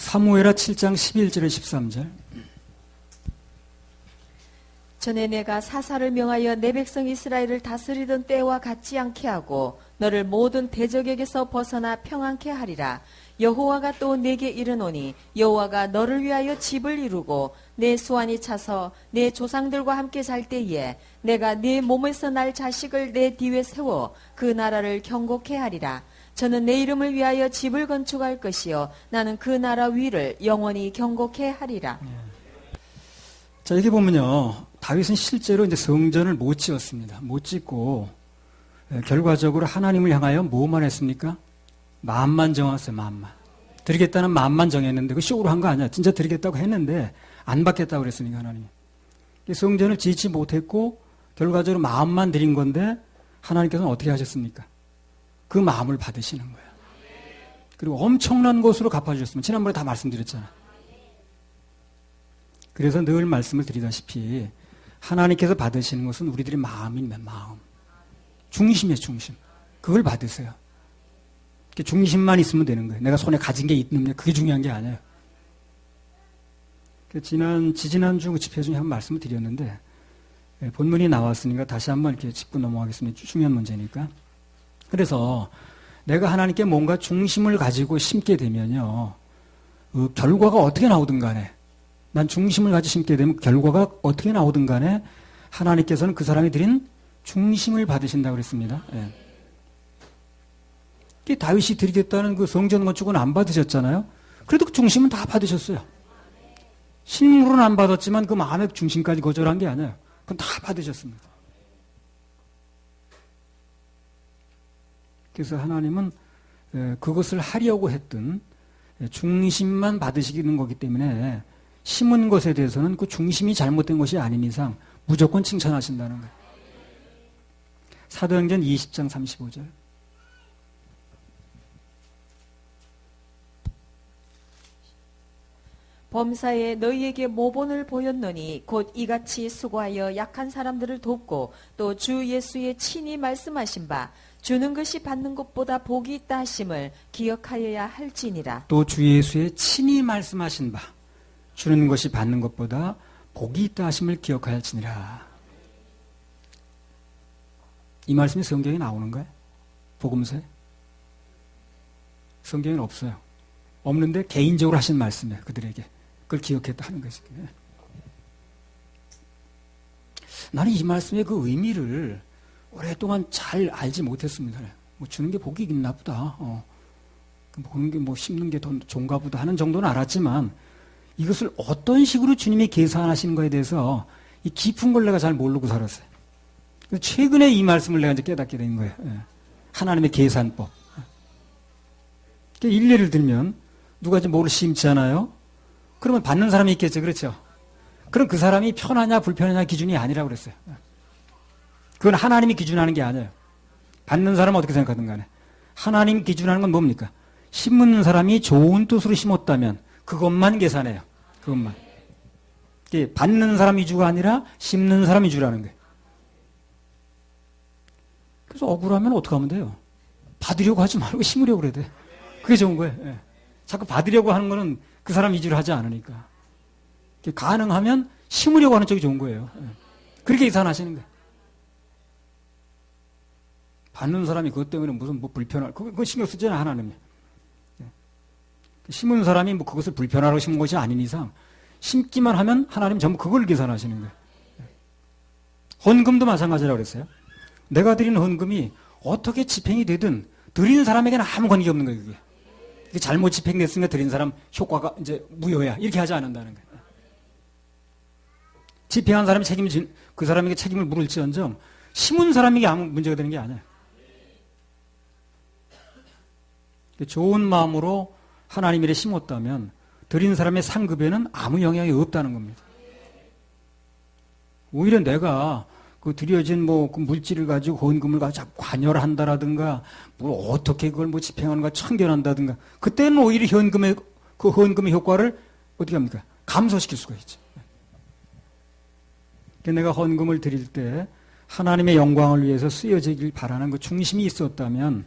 사무엘하 7장 11절에 13절. 전에 내가 사사를 명하여 내 백성 이스라엘을 다스리던 때와 같지 않게 하고 너를 모든 대적에게서 벗어나 평안케 하리라. 여호와가 또 내게 이르노니 여호와가 너를 위하여 집을 이루고 내 수완이 차서 내 조상들과 함께 잘 때에 내가 네 몸에서 날 자식을 내 뒤에 세워 그 나라를 경고케 하리라. 저는 내 이름을 위하여 집을 건축할 것이요 나는 그 나라 위를 영원히 경고케 하리라. 자, 여기 보면요, 다윗은 실제로 이제 성전을 못 지었습니다. 못 짓고 결과적으로 하나님을 향하여 뭐만 했습니까? 마음만 정했어요. 마음만. 드리겠다는 마음만 정했는데 그 쇼로 한 거 아니야. 진짜 드리겠다고 했는데 안 받겠다고 그랬으니까 하나님. 성전을 짓지 못했고 결과적으로 마음만 드린 건데 하나님께서는 어떻게 하셨습니까? 그 마음을 받으시는 거예요. 그리고 엄청난 것으로 갚아주셨습니다. 지난번에 다 말씀드렸잖아요. 그래서 늘 말씀을 드리다시피 하나님께서 받으시는 것은 우리들의 마음입니다. 마음. 중심이에요. 중심. 그걸 받으세요. 중심만 있으면 되는 거예요. 내가 손에 가진 게 있느냐 그게 중요한 게 아니에요. 지지난주 집회 중에 한 말씀을 드렸는데 본문이 나왔으니까 다시 한번 이렇게 짚고 넘어가겠습니다. 중요한 문제니까. 그래서 내가 하나님께 뭔가 중심을 가지고 심게 되면요, 그 결과가 어떻게 나오든 간에 난 중심을 가지고 심게 되면 결과가 어떻게 나오든 간에 하나님께서는 그 사람이 드린 중심을 받으신다고 그랬습니다. 예. 다윗이 드리겠다는 그 성전 건축은 안 받으셨잖아요. 그래도 그 중심은 다 받으셨어요. 실물은 안 받았지만 그 마음의 중심까지 거절한 게 아니에요. 그건 다 받으셨습니다. 그래서 하나님은 그것을 하려고 했던 중심만 받으시는 거기 때문에 심은 것에 대해서는 그 중심이 잘못된 것이 아닌 이상 무조건 칭찬하신다는 거예요. 사도행전 20장 35절. 범사에 너희에게 모본을 보였노니 곧 이같이 수고하여 약한 사람들을 돕고 또 주 예수의 친히 말씀하신 바 주는 것이 받는 것보다 복이 있다 하심을 기억하여야 할지니라. 또 주 예수의 친히 말씀하신 바 주는 것이 받는 것보다 복이 있다 하심을 기억하할지니라. 이 말씀이 성경에 나오는 거예요? 복음서에? 성경에는 없어요. 없는데 개인적으로 하신 말씀이에요. 그들에게. 그걸 기억했다 하는 거지. 나는 이 말씀의 그 의미를 오랫동안 잘 알지 못했습니다. 뭐 주는 게 복이 있나 보다. 보는 게 뭐 심는 게 더 좋은가 보다 하는 정도는 알았지만 이것을 어떤 식으로 주님이 계산하시는 거에 대해서 이 깊은 걸 내가 잘 모르고 살았어요. 최근에 이 말씀을 내가 이제 깨닫게 된 거예요. 하나님의 계산법. 일례를 들면 누가 이제 뭐를 심잖아요. 그러면 받는 사람이 있겠죠. 그렇죠? 그럼 그 사람이 편하냐 불편하냐 기준이 아니라고 그랬어요. 그건 하나님이 기준하는 게 아니에요. 받는 사람은 어떻게 생각하든 간에. 하나님이 기준하는 건 뭡니까? 심는 사람이 좋은 뜻으로 심었다면 그것만 계산해요. 그것만. 받는 사람 위주가 아니라 심는 사람 위주라는 거예요. 그래서 억울하면 어떻게 하면 돼요? 받으려고 하지 말고 심으려고 그래야 돼. 그게 좋은 거예요. 예. 자꾸 받으려고 하는 거는 그 사람 위주로 하지 않으니까. 가능하면 심으려고 하는 쪽이 좋은 거예요. 예. 그렇게 계산하시는 거예요. 받는 사람이 그것 때문에 무슨 뭐 불편할, 그거 신경 쓰잖아요, 하나님이. 예. 심은 사람이 뭐 그것을 불편하라고 심은 것이 아닌 이상 심기만 하면 하나님 전부 그걸 계산하시는 거예요. 예. 헌금도 마찬가지라고 그랬어요. 내가 드리는 헌금이 어떻게 집행이 되든 드리는 사람에게는 아무 관계 없는 거예요, 그게. 잘못 집행됐으니까 드린 사람 효과가 이제 무효야. 이렇게 하지 않는다는 거예요. 집행한 사람이 그 사람에게 책임을 물을지언정 심은 사람에게 아무 문제가 되는 게 아니에요. 좋은 마음으로 하나님 일에 심었다면 드린 사람의 상급에는 아무 영향이 없다는 겁니다. 오히려 내가 그 드려진 뭐 그 물질을 가지고 헌금을 가지고 관여를 한다라든가 뭐 어떻게 그걸 뭐 집행하는가 참견한다든가 그때는 오히려 그 헌금의 효과를 어떻게 합니까? 감소시킬 수가 있죠. 내가 헌금을 드릴 때 하나님의 영광을 위해서 쓰여지길 바라는 그 중심이 있었다면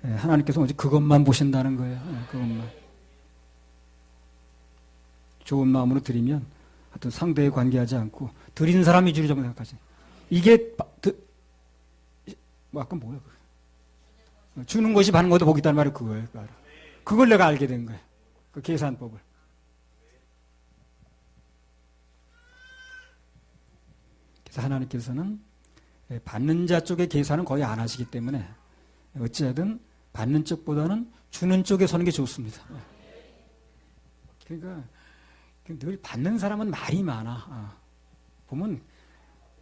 하나님께서 오직 그것만 보신다는 거예요. 그것만. 좋은 마음으로 드리면 하여튼 상대에 관계하지 않고 드리는 사람 위주로 좀 생각하지. 이게 아까 뭐야 그거. 주는 것이 받는 것도 복이다는 말이 그거예요. 그걸 내가 알게 된 거예요. 그 계산법을. 그래서 하나님께서는 받는 자 쪽의 계산은 거의 안 하시기 때문에 어찌하든 받는 쪽보다는 주는 쪽에 서는 게 좋습니다. 그러니까 늘 받는 사람은 말이 많아. 보면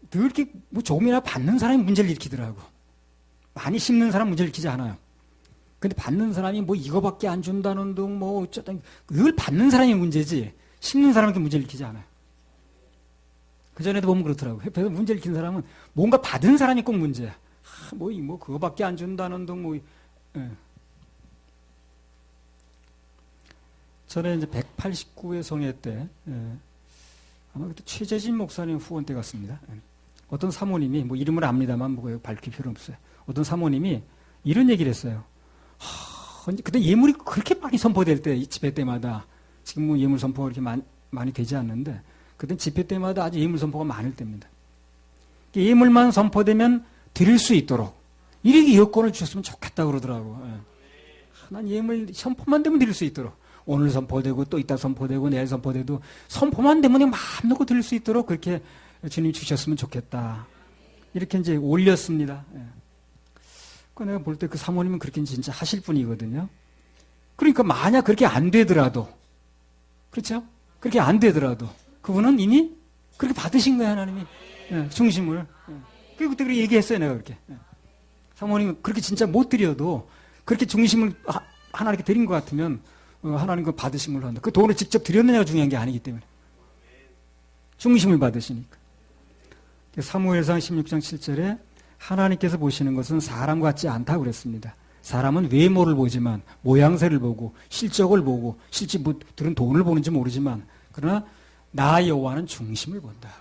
늘 이렇게 뭐 조금이나 받는 사람이 문제를 일으키더라고. 많이 심는 사람 문제를 일으키지 않아요. 근데 받는 사람이 뭐 이거밖에 안 준다는 둥 뭐 어쩌다 늘 받는 사람이 문제지 심는 사람한테 문제를 일으키지 않아요. 그전에도 보면 그렇더라고. 옆에서 문제를 일으키는 사람은 뭔가 받은 사람이 꼭 문제야. 뭐 그거밖에 안 준다는 둥 뭐. 예. 저는 이제 189회 성회 때 아마 그때 최재진 목사님 후원 때 같습니다. 어떤 사모님이 뭐 이름을 압니다만 뭐 밝힐 필요는 없어요. 어떤 사모님이 이런 얘기를 했어요. 그때 예물이 그렇게 많이 선포될 때 집회 때마다 지금 뭐 예물 선포가 그렇게 많이 되지 않는데 그때 집회 때마다 아주 예물 선포가 많을 때입니다. 예물만 선포되면 드릴 수 있도록 이렇게 여건을 주셨으면 좋겠다 그러더라고. 난 예물 선포만 되면 드릴 수 있도록. 오늘 선포되고 또 이따 선포되고 내일 선포돼도 선포만 되면 그냥 마음 놓고 드릴 수 있도록 그렇게 주님 주셨으면 좋겠다. 이렇게 이제 올렸습니다. 그 내가 볼 때 그 사모님은 그렇게 진짜 하실 분이거든요. 그러니까 만약 그렇게 안 되더라도 그렇죠? 그렇게 안 되더라도 그분은 이미 그렇게 받으신 거야 하나님이 중심을. 그리고 그때 그렇게 얘기했어요 내가 그렇게. 사모님은 그렇게 진짜 못 드려도 그렇게 중심을 하나님께 드린 것 같으면 하나님 그 받으신 걸로 한다. 그 돈을 직접 드렸느냐가 중요한 게 아니기 때문에. 중심을 받으시니까. 사무엘상 16장 7절에 하나님께서 보시는 것은 사람 같지 않다고 그랬습니다. 사람은 외모를 보지만 모양새를 보고 실적을 보고 실제 들은 돈을 보는지 모르지만 그러나 나 여호와는 중심을 본다.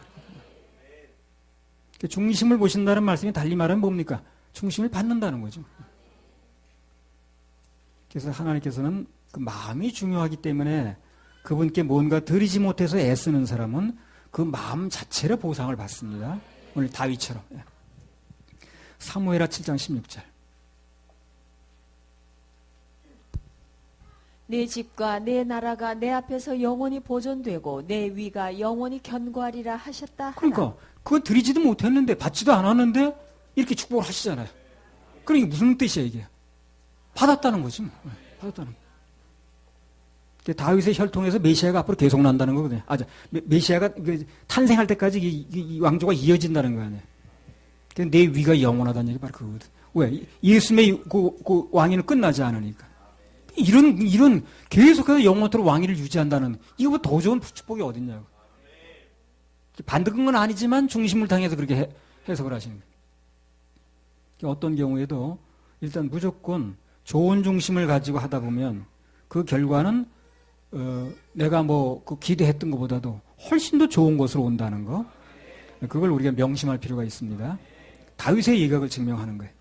중심을 보신다는 말씀이 달리 말하면 뭡니까? 중심을 받는다는 거죠. 그래서 하나님께서는 그 마음이 중요하기 때문에 그분께 뭔가 드리지 못해서 애쓰는 사람은 그 마음 자체로 보상을 받습니다. 오늘 다윗처럼. 사무엘하 7장 16절. 내 집과 내 나라가 내 앞에서 영원히 보존되고 내 위가 영원히 견고하리라 하셨다 하라. 그러니까 그거 드리지도 못했는데 받지도 않았는데 이렇게 축복을 하시잖아요. 그러니까 무슨 뜻이야 이게? 받았다는 거지. 받았다는 거. 다윗의 혈통에서 메시아가 앞으로 계속 난다는 거거든요. 메시아가 탄생할 때까지 이 왕조가 이어진다는 거 아니에요. 내 위가 영원하다는 얘기 바로 그거거든. 왜? 예수님의 그 왕위는 끝나지 않으니까. 이런 계속해서 영원토록 왕위를 유지한다는 이거보다 더 좋은 축복이 어딨냐고. 반드은 건 아니지만 중심을 당해서 그렇게 해석을 하시는 거예요. 어떤 경우에도 일단 무조건 좋은 중심을 가지고 하다 보면 그 결과는 내가 그 기대했던 것보다도 훨씬 더 좋은 것으로 온다는 거. 그걸 우리가 명심할 필요가 있습니다. 다윗의 예각을 증명하는 거예요.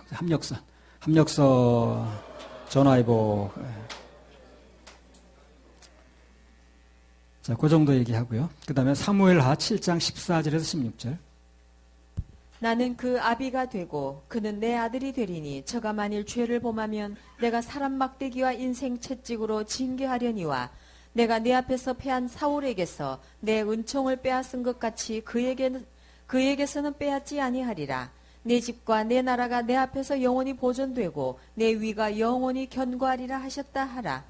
합력서 전화위복. 자, 그 정도 얘기하고요. 그 다음에 사무엘하 7장 14절에서 16절. 나는 그 아비가 되고 그는 내 아들이 되리니 저가 만일 죄를 범하면 내가 사람 막대기와 인생 채찍으로 징계하려니와 내가 내 앞에서 패한 사울에게서 내 은총을 빼앗은 것 같이 그에게서는 빼앗지 아니하리라. 내 집과 내 나라가 내 앞에서 영원히 보존되고 내 위가 영원히 견고하리라 하셨다 하라.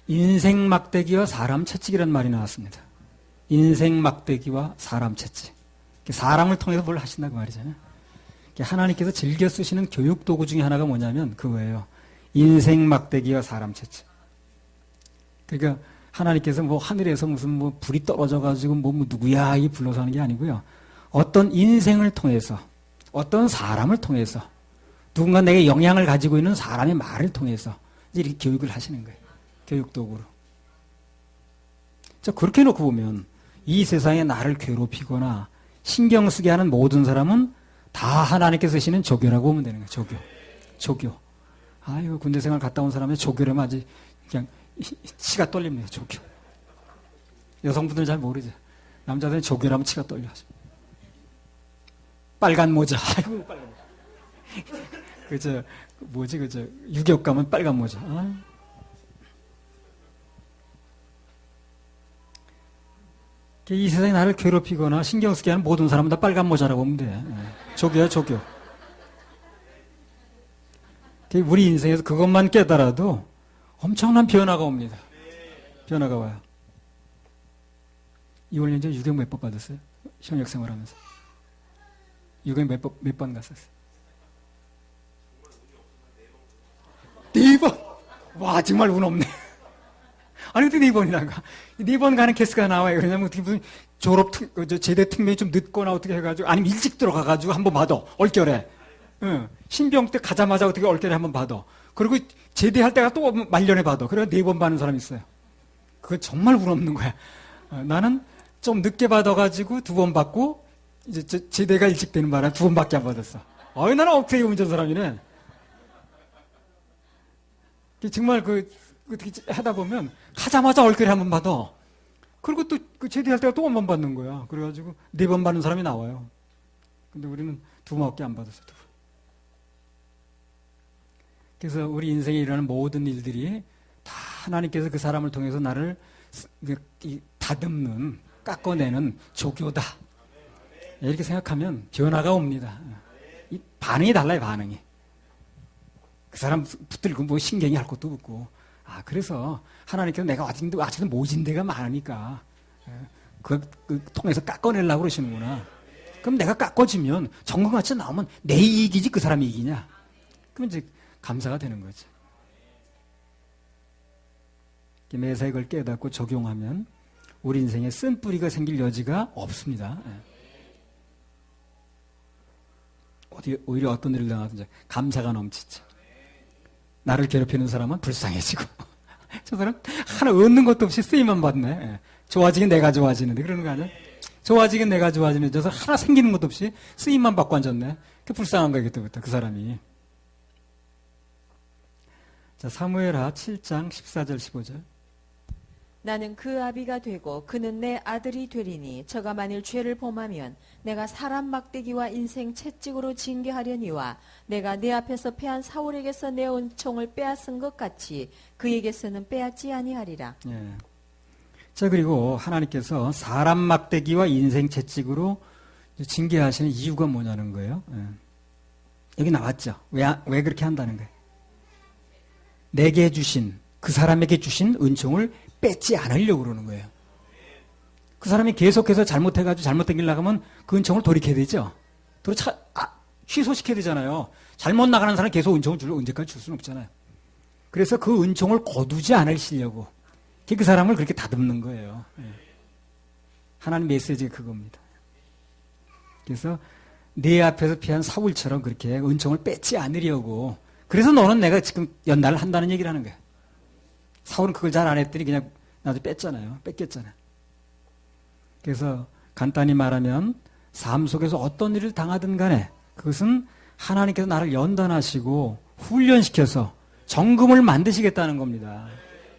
인생 막대기와 사람 채찍이라는 말이 나왔습니다. 인생 막대기와 사람 채찍. 사람을 통해서 뭘 하신다 그 말이잖아요. 하나님께서 즐겨 쓰시는 교육 도구 중에 하나가 뭐냐면 그거예요. 인생 막대기와 사람 채찍. 그러니까 하나님께서 하늘에서 무슨 불이 떨어져가지고 누구야 이 불러서 하는 게 아니고요. 어떤 인생을 통해서 어떤 사람을 통해서 누군가 내게 영향을 가지고 있는 사람의 말을 통해서 이렇게 교육을 하시는 거예요. 교육 도구로. 자, 그렇게 놓고 보면 이 세상에 나를 괴롭히거나 신경 쓰게 하는 모든 사람은 다 하나님께서 쓰시는 조교라고 보면 되는 거예요. 조교. 아이고, 군대 생활 갔다 온 사람의 조교라면 아주 그냥 치가 떨립니다. 조교. 여성분들은 잘 모르죠. 남자들은 조교라면 치가 떨려. 빨간 모자. 아이고, 빨간 모자. 유격 가면 빨간 모자. 이 세상에 나를 괴롭히거나 신경 쓰게 하는 모든 사람은 다 빨간 모자라고 보면 돼. 조교야, 조교. 우리 인생에서 그것만 깨달아도 엄청난 변화가 옵니다. 변화가 와요. 2월 년전에 유경 몇 번 받았어요? 현역 생활하면서. 유경 몇 번 갔었어요? 4번! 와, 정말 운 없네. 아니, 어떻게 4번이나 가? 4번 가는 케이스가 나와요. 왜냐면 어떻게 무슨 제대 특명이 좀 늦거나 어떻게 해가지고, 아니면 일찍 들어가가지고 한번 받아. 얼결에. 신병 때 가자마자 어떻게 얼결에 한번 받아. 그리고 제대할 때가 또 말년에 받아. 그래서 4번 받는 사람이 있어요. 그거 정말 운 없는 거야. 나는 좀 늦게 받아가지고 2번 받고, 이제 제대가 일찍 되는 바람에 2번밖에 안 받았어. 나는 억세게 운전 사람이네. 정말 어떻게 하다 보면 가자마자 얼결에 한번 받아. 그리고 또 제대할 때가 또 한 번 받는 거야. 그래가지고 4번 받는 사람이 나와요. 근데 우리는 2번밖에 안 받았어. 2번. 그래서 우리 인생에 일어나는 모든 일들이 다 하나님께서 그 사람을 통해서 나를 다듬는, 깎아내는 조교다. 이렇게 생각하면 변화가 옵니다. 이 반응이 달라요, 반응이. 그 사람 붙들고 뭐 신경이 할 것도 없고. 그래서 하나님께서 내가 아직도 모진 데가 많으니까 그 통해서 깎아내려고 그러시는구나. 그럼 내가 깎아지면 정금같이 나오면 내 이익이지 그 사람이 이기냐. 그럼 이제 감사가 되는 거죠. 매사에 그걸 깨닫고 적용하면 우리 인생에 쓴뿌리가 생길 여지가 없습니다. 오히려 어떤 일을 당하든지 감사가 넘치죠. 나를 괴롭히는 사람은 불쌍해지고 저 사람 하나 얻는 것도 없이 쓰임만 받네. 좋아지긴 내가 좋아지는데 그러는 거 아니야? 좋아지긴 내가 좋아지는데 저 사람 하나 생기는 것도 없이 쓰임만 받고 앉았네. 그 불쌍한 거야 그때부터 그 사람이. 자, 사무엘하 7장 14절 15절. 나는 그 아비가 되고 그는 내 아들이 되리니 저가 만일 죄를 범하면 내가 사람 막대기와 인생 채찍으로 징계하려니와 내가 내 앞에서 패한 사울에게서 내 은총을 빼앗은 것 같이 그에게서는 빼앗지 아니하리라. 예. 자, 그리고 하나님께서 사람 막대기와 인생 채찍으로 징계하시는 이유가 뭐냐는 거예요. 예. 여기 나왔죠. 왜 그렇게 한다는 거예요. 내게 주신 그 사람에게 주신 은총을 뺏지 않으려고 그러는 거예요. 그 사람이 계속해서 잘못해가지고 잘못된 길 나가면 그 은총을 돌이켜야 되죠. 취소시켜야 되잖아요. 잘못 나가는 사람이 계속 은총을 언제까지 줄 수는 없잖아요. 그래서 그 은총을 거두지 않으시려고 그 사람을 그렇게 다듬는 거예요. 하나님 메시지가 그겁니다. 그래서 내 앞에서 피한 사울처럼 그렇게 은총을 뺏지 않으려고. 그래서 너는 내가 지금 연단을 한다는 얘기를 하는 거야. 사울은 그걸 잘 안 했더니 그냥 나도 뺐잖아요. 뺏겼잖아요. 그래서 간단히 말하면 삶 속에서 어떤 일을 당하든 간에 그것은 하나님께서 나를 연단하시고 훈련시켜서 정금을 만드시겠다는 겁니다.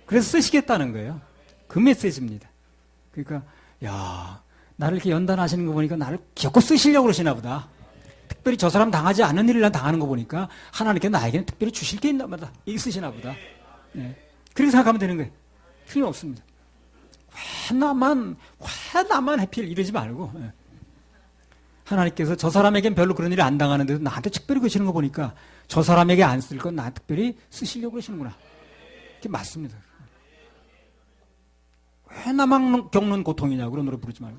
그래서 쓰시겠다는 거예요. 그 메시지입니다. 그러니까 나를 이렇게 연단하시는 거 보니까 나를 기어코 쓰시려고 그러시나 보다. 특별히 저 사람 당하지 않은 일을 당하는 거 보니까 하나님께서 나에게는 특별히 주실 게 있나 보다. 있으시나 보다. 네. 그렇게 생각하면 되는 거예요. 틀림없습니다. 왜 나만 해필 이러지 말고. 하나님께서 저 사람에겐 별로 그런 일이 안 당하는데도 나한테 특별히 그러시는 거 보니까 저 사람에게 안 쓸 건 나한테 특별히 쓰시려고 그러시는구나. 그게 맞습니다. 왜 나만 겪는 고통이냐고 그런 노래 부르지 말고.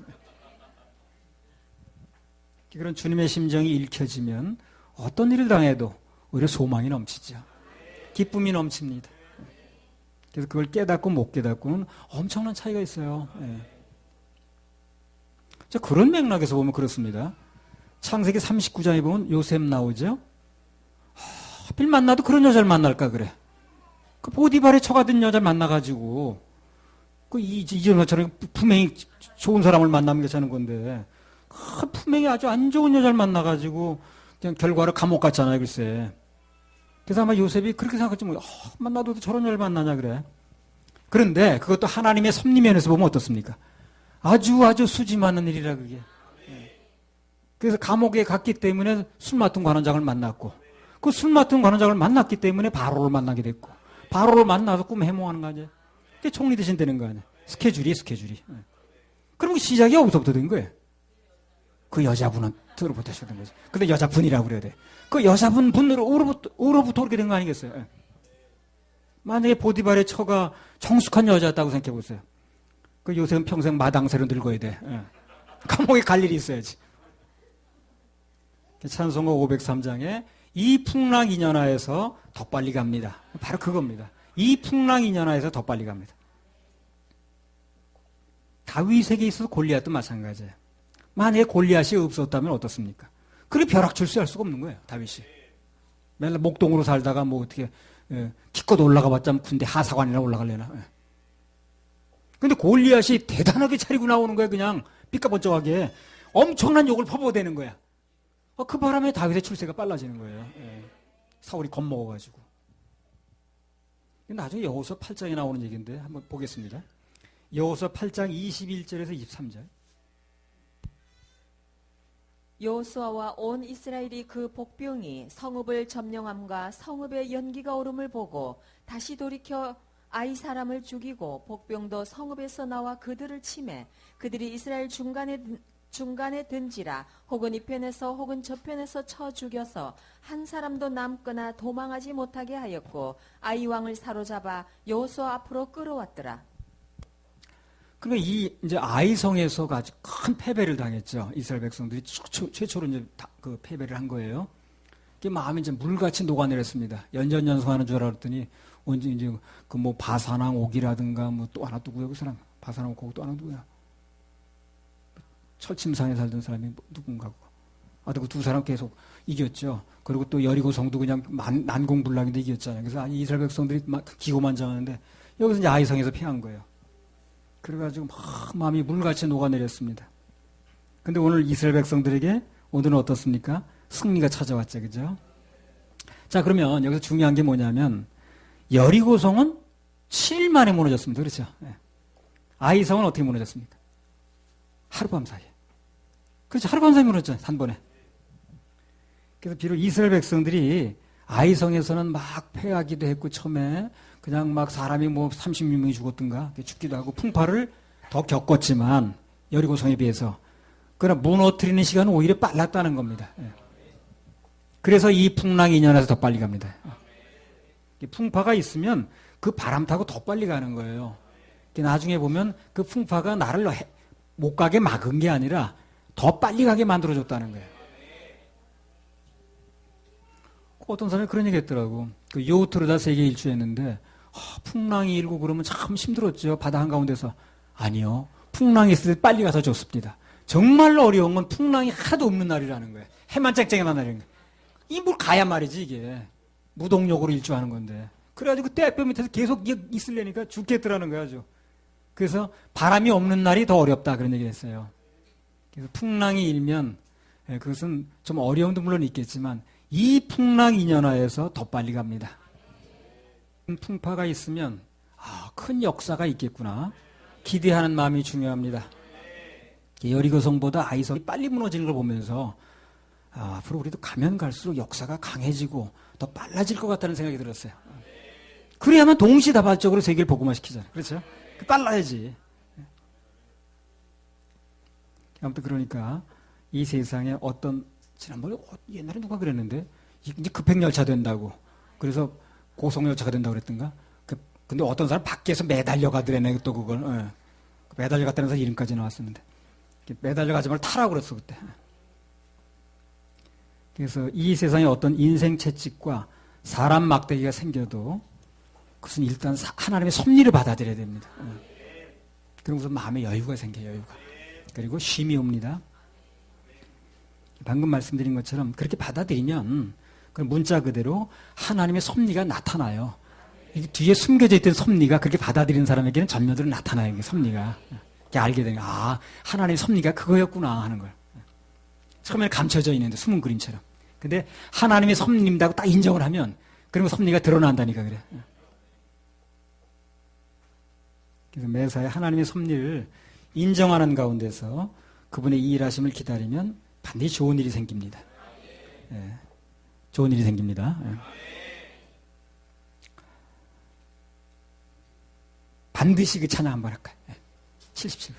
그런 주님의 심정이 읽혀지면 어떤 일을 당해도 오히려 소망이 넘치죠. 기쁨이 넘칩니다. 그래서 그걸 깨닫고 못 깨닫고는 엄청난 차이가 있어요. 자, 그런 맥락에서 보면 그렇습니다. 창세기 39장에 보면 요셉 나오죠. 하필 만나도 그런 여자를 만날까 그래. 그 보디발에 처가든 여자를 만나가지고 이전 것처럼 품행이 좋은 사람을 만나면 괜찮은 건데 품행이 아주 안 좋은 여자를 만나가지고 그냥 결과로 감옥 갔잖아요, 글쎄. 그래서 아마 요셉이 그렇게 생각했지 뭐, 만나도 저런 여자를 만나냐 그래. 그런데 그것도 하나님의 섭리 면에서 보면 어떻습니까? 아주 수지 많은 일이라 그게. 그래서 감옥에 갔기 때문에 술 맡은 관원장을 만났고, 그 술 맡은 관원장을 만났기 때문에 바로를 만나게 됐고, 바로를 만나서 꿈 해몽하는 거 아니에요? 그게 총리 대신 되는 거 아니에요? 스케줄이. 그럼 시작이 여기서부터 된 거예요. 그 여자분은 들어부터 시작된 거죠. 근데 여자분이라고 그래야 돼. 그 여자분으로부터 그렇게 된 거 아니겠어요? 만약에 보디발의 처가 정숙한 여자였다고 생각해 보세요. 그 요새는 평생 마당새로 늙어야 돼. 감옥에 갈 일이 있어야지. 찬송가 503장에 이 풍랑이년하에서 더 빨리 갑니다. 바로 그겁니다. 이 풍랑이년하에서 더 빨리 갑니다. 다윗에게 있어서 골리앗도 마찬가지예요. 만약에 골리앗이 없었다면 어떻습니까? 그렇게 벼락출세할 수가 없는 거예요. 다윗이. 맨날 목동으로 살다가 뭐 어떻게 기껏 올라가봤자 군대 하사관이나 올라갈래나. 근데 골리앗이 대단하게 차리고 나오는 거야. 그냥 삐까번쩍하게 엄청난 욕을 퍼부어대는 거야. 그 바람에 다윗의 출세가 빨라지는 거예요. 사울이 겁먹어가지고. 나중에 여호수아 8장에 나오는 얘기인데 한번 보겠습니다. 여호수아 8장 21절에서 23절. 여호수아와 온 이스라엘이 그 복병이 성읍을 점령함과 성읍의 연기가 오름을 보고 다시 돌이켜 아이 사람을 죽이고 복병도 성읍에서 나와 그들을 치매 그들이 이스라엘 중간에 든지라 혹은 이 편에서 혹은 저 편에서 쳐 죽여서 한 사람도 남거나 도망하지 못하게 하였고 아이 왕을 사로잡아 여호수아 앞으로 끌어왔더라. 그러니까 이제 아이성에서 아주 큰 패배를 당했죠. 이스라엘 백성들이 최초로 이제 그 패배를 한 거예요. 그 마음이 이제 물같이 녹아내렸습니다. 연전연승하는 줄 알았더니 언제 이제 그 뭐 바사랑 옥이라든가 뭐 또 하나 누구야 그 사람? 바사랑 옥 또 하나 누구야? 철침상에 살던 사람이 누군가고. 그 두 사람 계속 이겼죠. 그리고 또 여리고 성도 그냥 난공불락인데 이겼잖아요. 그래서 이스라엘 백성들이 막 기고만장하는데 여기서 이제 아이성에서 패한 거예요. 그래가지고 막 마음이 물같이 녹아내렸습니다. 근데 오늘 이스라엘 백성들에게 오늘은 어떻습니까? 승리가 찾아왔죠. 그죠? 자, 그러면 여기서 중요한 게 뭐냐면 여리고성은 7일 만에 무너졌습니다. 그렇죠? 아이성은 어떻게 무너졌습니까? 하룻밤 사이에. 그렇죠. 하룻밤 사이에 무너졌잖아요. 한 번에. 그래서 비록 이스라엘 백성들이 아이성에서는 막 패하기도 했고 처음에 그냥 막 사람이 뭐 36명이 죽었던가 죽기도 하고 풍파를 더 겪었지만 여리고성에 비해서 그러나 무너뜨리는 시간은 오히려 빨랐다는 겁니다. 그래서 이 풍랑이 2년에서 더 빨리 갑니다. 풍파가 있으면 그 바람 타고 더 빨리 가는 거예요. 나중에 보면 그 풍파가 나를 못 가게 막은 게 아니라 더 빨리 가게 만들어줬다는 거예요. 어떤 사람이 그런 얘기 했더라고. 그 요트르다 세계 일주했는데 풍랑이 일고 그러면 참 힘들었죠. 바다 한가운데서. 아니요. 풍랑이 있을 때 빨리 가서 좋습니다. 정말로 어려운 건 풍랑이 하나도 없는 날이라는 거예요. 해만 쨍쨍한 날이라는 거예요. 이 물 가야 말이지 이게. 무동력으로 일주하는 건데. 그래가지고 떼뼈 밑에서 계속 있으려니까 죽겠더라는 거야 아주. 그래서 바람이 없는 날이 더 어렵다 그런 얘기를 했어요. 그래서 풍랑이 일면 그것은 좀 어려움도 물론 있겠지만 이 풍랑 인연화에서 더 빨리 갑니다. 풍파가 있으면 큰 역사가 있겠구나. 기대하는 마음이 중요합니다. 여리고성보다 아이성이 빨리 무너지는 걸 보면서 앞으로 우리도 가면 갈수록 역사가 강해지고 더 빨라질 것 같다는 생각이 들었어요. 그래야만 동시다발적으로 세계를 복음화시키잖아요. 그렇죠? 빨라야지. 아무튼 그러니까 이 세상에 지난번에 옛날에 누가 그랬는데 이제 급행열차 된다고 그래서 고속열차가 된다고 그랬던가. 근데 어떤 사람 밖에서 매달려 가더래네 또 그걸. 매달려 갔다면서 이름까지 나왔었는데 매달려 가지 말고 타라고 그랬어 그때. 그래서 이 세상에 어떤 인생 채찍과 사람 막대기가 생겨도 그것은 일단 하나님의 섭리를 받아들여야 됩니다. 그러고서 마음에 여유가 생겨요. 여유가. 그리고 쉼이 옵니다. 방금 말씀드린 것처럼 그렇게 받아들이면 그 문자 그대로 하나님의 섭리가 나타나요. 이게 뒤에 숨겨져 있던 섭리가 그렇게 받아들이는 사람에게는 전면으로 나타나요. 이게 섭리가. 이렇게 알게 되는 하나님의 섭리가 그거였구나 하는 걸. 처음에는 감춰져 있는데 숨은 그림처럼. 근데 하나님의 섭리입니다고 딱 인정을 하면 그리고 섭리가 드러난다니까 그래. 그래서 매사에 하나님의 섭리를 인정하는 가운데서 그분의 이 일하심을 기다리면 반드시 좋은 일이 생깁니다. 예, 좋은 일이 생깁니다. 예. 반드시 그 찬양 한번 할까요? 예. 77번.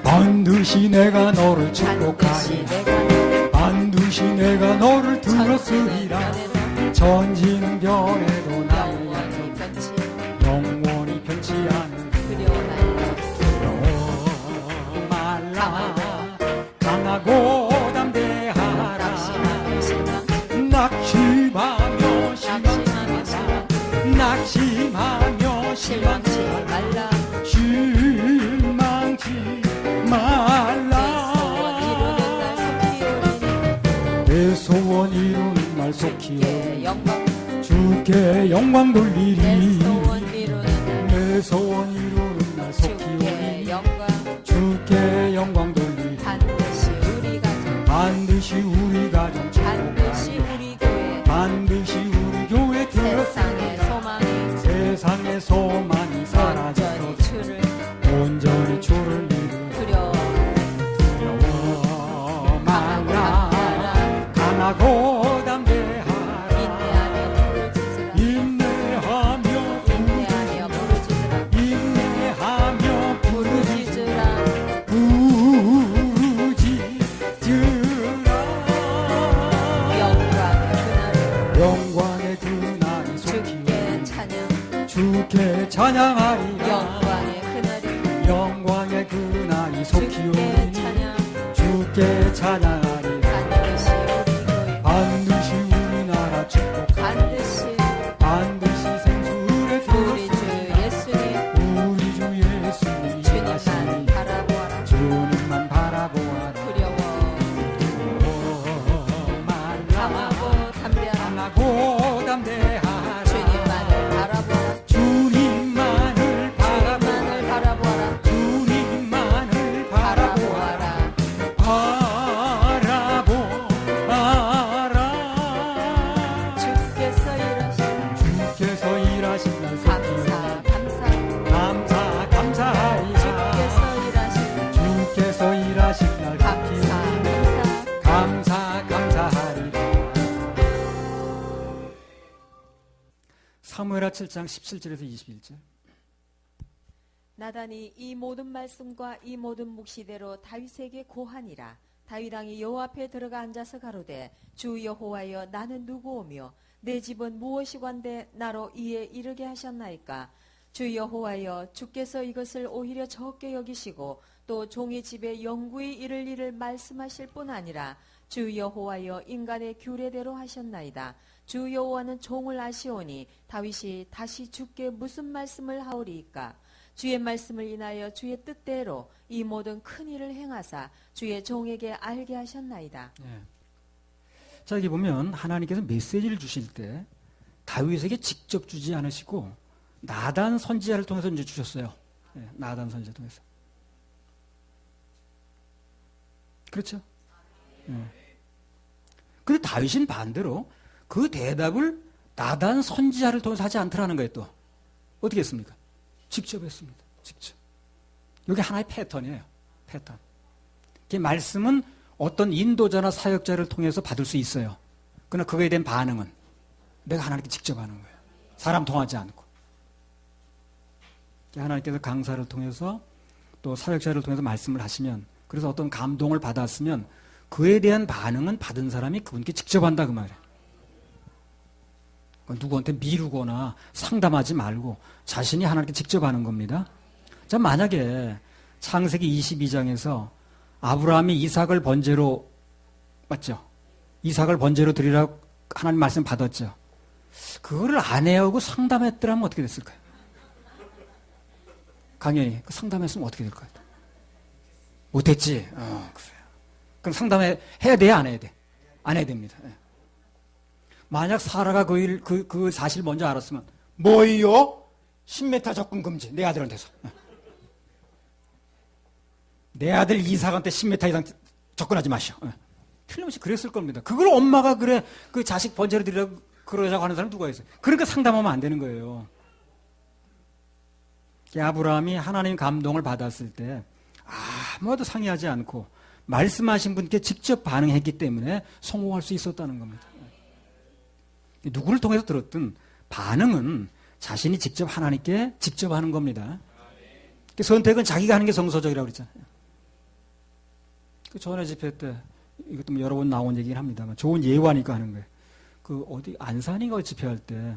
반드시 내가 너를 축복하리. 반드시 내가 너를 들었으리라. 천지는 변해도 나의 약속 영원히 변치 않는 두려워 말라. 강하고 담대하라. 낙심하며 실망하라. 낙심하며 실망치 말라. 실망치 말라. 내 소원 이루는 날 속히 주께 영광 돌리리. 내 소원 이루는 날 속히 주께 영광 돌리리. 반드시 우리 가정 반드시 우리 교회 반드시 우리 교회 들었으리. 세상의 소망이 사라져도 온전히 주를 믿으라. 두려워 말라. 강하고 담대하라. 인내하며 부르짖으라. 인내하며 부르짖으라. 영광의 그날이 주께 찬양. 주께 찬양하리라. 영광의 그날이 영광의 그날이 속히 주께 오리니 찬양. 주께 찬양하리라. 반드시 우리 교회 반드시 우리나라 축복. 반드시 반드시 생수를 우리 주 들었으리라. 예수님 우리 주 예수님 주님만 하시니 바라보아라. 주님만 바라보아라. 두려워 말라. 강하고 담대하라. 강하고 담대하라. 주님만을 바라보아라. 주님만을 바라보아라. 주님만을 바라보아라. 주님만을 바라보아라. 바라보아라. 바라보아라. 주께서 일하신 주께서 일하신 날 감사 감사 감사하리라. 주께서 일하신 주께서 일하신 날 감사 감사하리라. 사무엘하 7장 17절에서 21절. 나단이 이 모든 말씀과 이 모든 묵시대로 다윗에게 고하니라. 다윗 왕이 여호와 앞에 들어가 앉아서 가로되 주 여호와여 나는 누구오며 내 집은 무엇이관데 나로 이에 이르게 하셨나이까. 주 여호와여 주께서 이것을 오히려 적게 여기시고 또 종의 집에 영구히 이를 일을 말씀하실 뿐 아니라 주 여호와여 인간의 규례대로 하셨나이다. 주 여호와는 종을 아시오니 다윗이 다시 주께 무슨 말씀을 하오리이까. 주의 말씀을 인하여 주의 뜻대로 이 모든 큰 일을 행하사 주의 종에게 알게 하셨나이다. 예. 자, 여기 보면 하나님께서 메시지를 주실 때 다윗에게 직접 주지 않으시고 나단 선지자를 통해서 이제 주셨어요. 예, 나단 선지자를 통해서. 그렇죠? 예. 근데 다윗은 반대로 그 대답을 나단 선지자를 통해서 하지 않더라는 거예요, 또. 어떻게 했습니까? 직접 했습니다. 직접. 이게 하나의 패턴이에요. 패턴. 그 말씀은 어떤 인도자나 사역자를 통해서 받을 수 있어요. 그러나 그거에 대한 반응은 내가 하나님께 직접 하는 거예요. 사람 통하지 않고. 하나님께서 강사를 통해서 또 사역자를 통해서 말씀을 하시면, 그래서 어떤 감동을 받았으면 그에 대한 반응은 받은 사람이 그분께 직접 한다 그 말이에요. 누구한테 미루거나 상담하지 말고 자신이 하나님께 직접 하는 겁니다. 자, 만약에 창세기 22장에서 아브라함이 이삭을 번제로, 맞죠? 이삭을 번제로 드리라고 하나님 말씀 받았죠. 그거를 아내하고 상담했더라면 어떻게 됐을까요? 강연히 그 상담했으면 어떻게 될까요? 못했지. 그래요. 그럼 해야 돼요, 안 해야 돼? 안 해야 됩니다. 예. 만약 사라가 그 사실 먼저 알았으면, 뭐요? 10m 접근 금지. 내 아들한테서. 내 아들 이삭한테 10m 이상 접근하지 마시오. 틀림없이 그랬을 겁니다. 그걸 엄마가 그래, 그 자식 번제로 드리라고 그러자고 하는 사람 누가 있어요? 그러니까 상담하면 안 되는 거예요. 아브라함이 하나님 감동을 받았을 때 아무도 상의하지 않고 말씀하신 분께 직접 반응했기 때문에 성공할 수 있었다는 겁니다. 누구를 통해서 들었든 반응은 자신이 직접 하나님께 직접 하는 겁니다. 선택은 자기가 하는 게 정서적이라고 그랬잖아요. 그 전에 집회 때 이것도 뭐 여러 번 나온 얘기긴 합니다만 좋은 예화니까 하는 거예요. 그 어디 안산인가 집회할 때